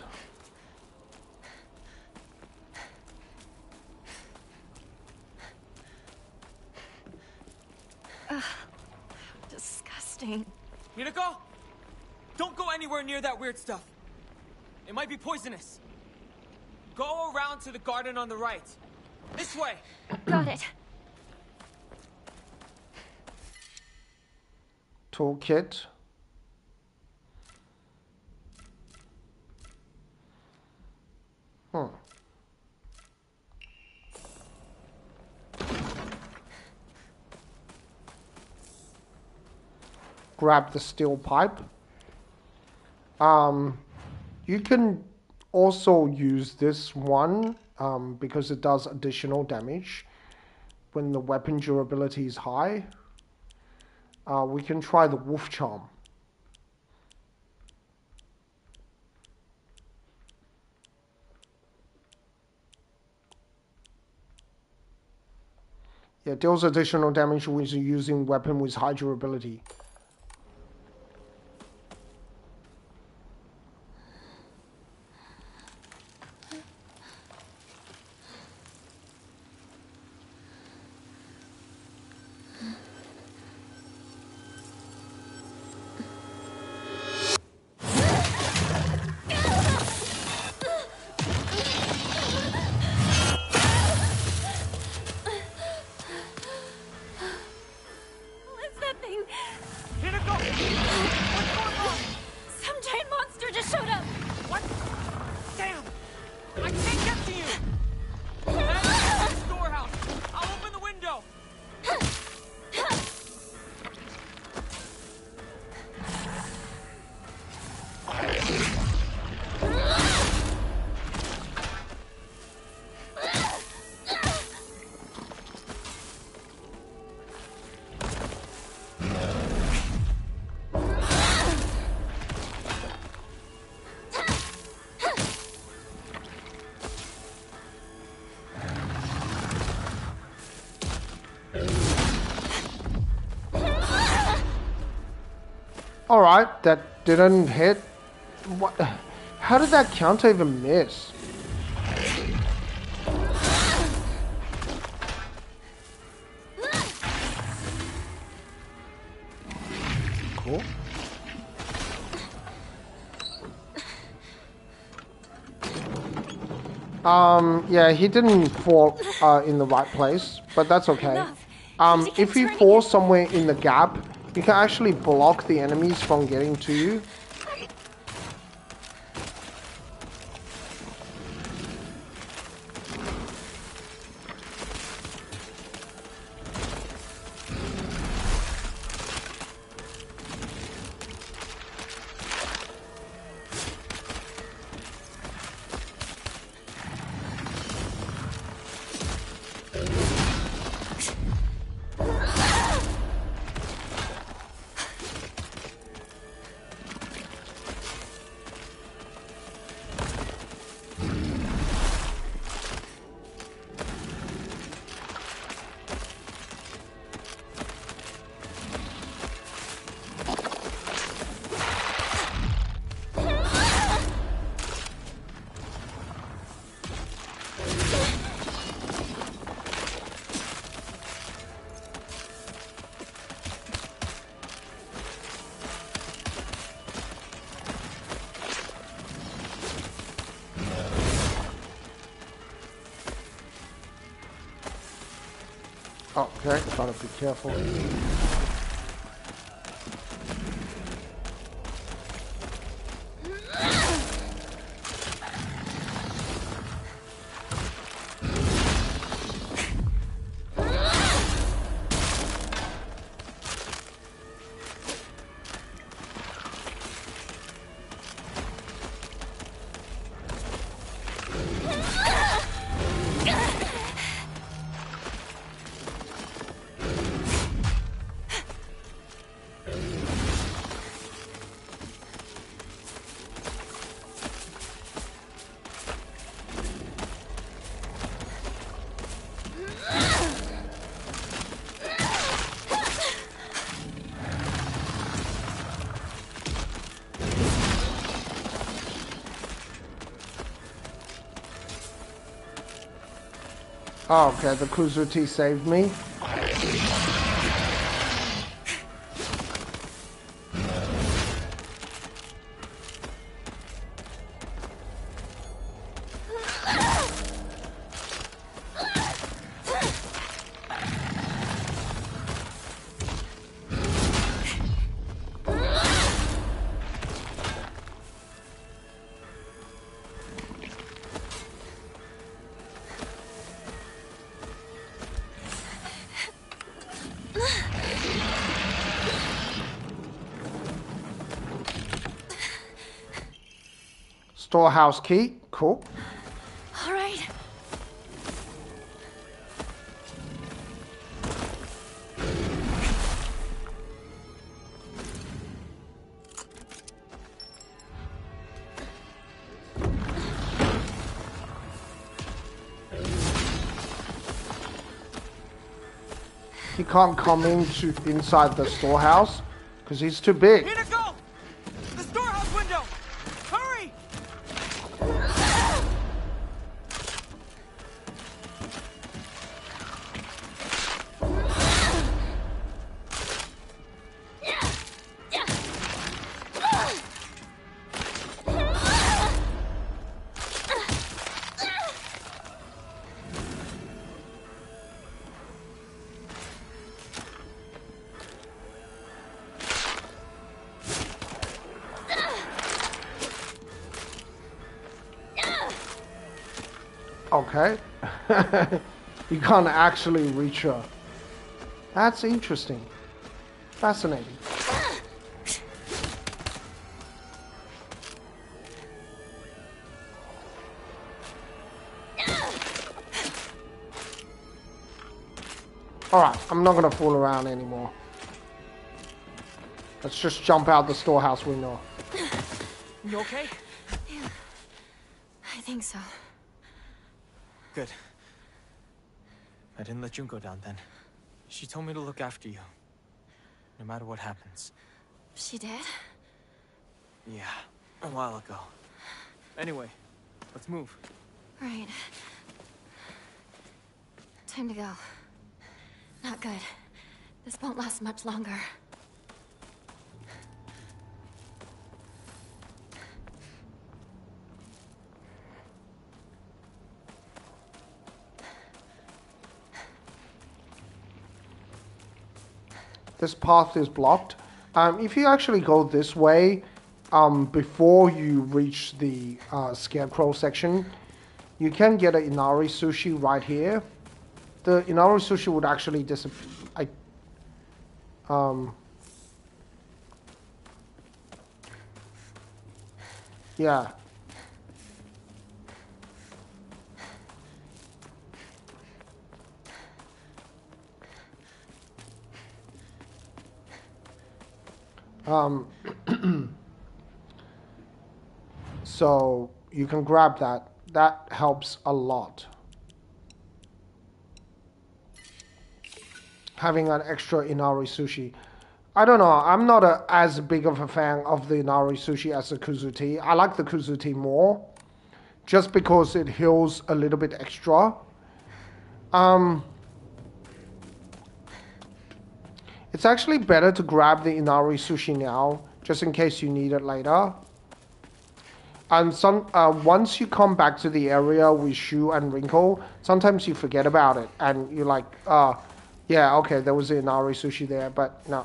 Ugh, disgusting. Hinako? Don't go anywhere near that weird stuff. It might be poisonous. Go around to the garden on the right. This way. Got it. Toolkit. Grab the steel pipe. You can also use this one because it does additional damage when the weapon durability is high. We can try the Wolf Charm. Yeah, deals additional damage when using weapon with high durability. Alright, that didn't hit. What? How did that counter even miss? Cool. Yeah, he didn't fall in the right place, but that's okay. If you fall somewhere in the gap, you can actually block the enemies from getting to you. Okay, gotta be careful. Oh, okay, the Kuzuti saved me. Storehouse key, cool. All right. He can't come inside the storehouse because he's too big. Hinako! The storehouse window! Hurry! Okay. You can't actually reach her. That's interesting. Fascinating. Alright, I'm not gonna fool around anymore. Let's just jump out the storehouse window. You okay? Yeah. I think so. Good. I didn't let Junko down then. She told me to look after you. No matter what happens. She did? Yeah, a while ago. Anyway, let's move. Right. Time to go. Not good. This won't last much longer. This path is blocked. If you actually go this way, before you reach the Scarecrow section, you can get an Inari Sushi right here. The Inari Sushi would actually disappear. Yeah. So you can grab that. That helps a lot. Having an extra Inari Sushi. I don't know. I'm not as big of a fan of the Inari Sushi as the Kuzuti. I like the Kuzuti more. Just because it heals a little bit extra. It's actually better to grab the Inari Sushi now, just in case you need it later. And once you come back to the area with Shu and Wrinkle, sometimes you forget about it, and you're like, Yeah, okay, there was the Inari sushi there, but no.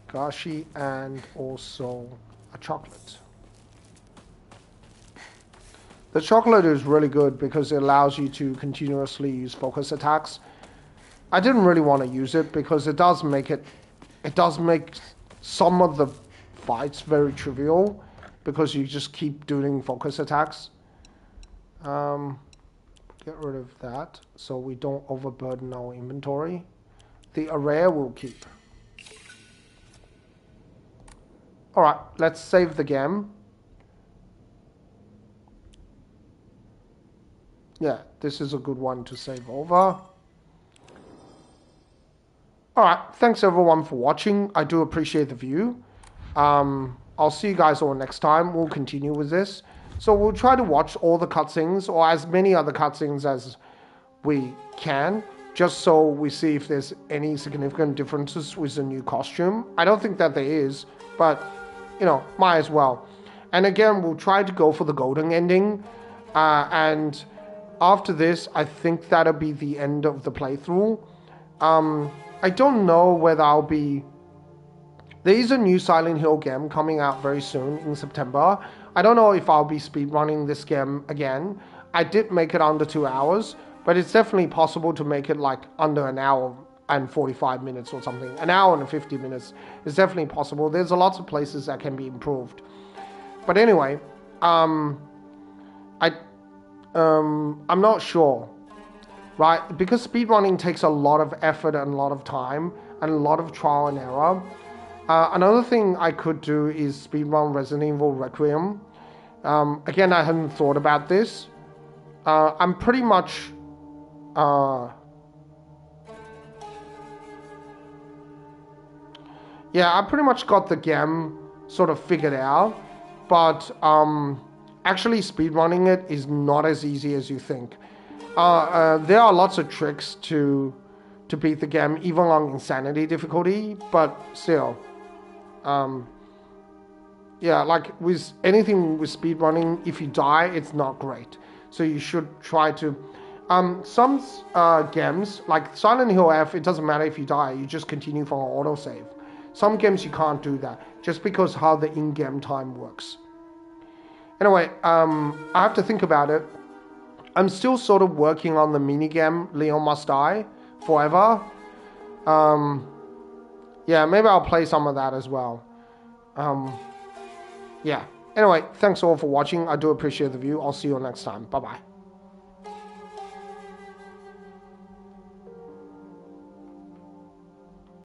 Gashi and also a chocolate. The chocolate is really good because it allows you to continuously use focus attacks. I didn't really want to use it because it does make some of the fights very trivial because you just keep doing focus attacks. Get rid of that so we don't overburden our inventory. The array we'll keep. Alright, let's save the game. Yeah, this is a good one to save over. Alright, thanks everyone for watching. I do appreciate the view. I'll see you guys all next time. We'll continue with this. So we'll try to watch all the cutscenes, or as many other cutscenes as we can, just so we see if there's any significant differences with the new costume. I don't think that there is, but, you know, might as well. And again, we'll try to go for the golden ending. And after this, I think that'll be the end of the playthrough. I don't know whether I'll be... There is a new Silent Hill game coming out very soon in September. I don't know if I'll be speedrunning this game again. I did make it under 2 hours, but it's definitely possible to make it like under an hour and 45 minutes or something. An hour and 50 minutes is definitely possible. There's a lots of places that can be improved. But anyway, I'm not sure, right? Because speedrunning takes a lot of effort and a lot of time and a lot of trial and error. Another thing I could do is speedrun Resident Evil Requiem. Again, I hadn't thought about this. I'm pretty much... yeah, I pretty much got the game sort of figured out. But actually speedrunning it is not as easy as you think. There are lots of tricks to beat the game, even on Insanity difficulty, but still. Yeah, like with anything with speedrunning, if you die, it's not great. So you should try to... some games, like Silent Hill F, it doesn't matter if you die, you just continue from an autosave. Some games you can't do that, just because how the in-game time works. Anyway, I have to think about it. I'm still sort of working on the minigame Leon Must Die Forever. Yeah, maybe I'll play some of that as well. Yeah. Anyway, thanks all for watching. I do appreciate the view. I'll see you next time. Bye-bye.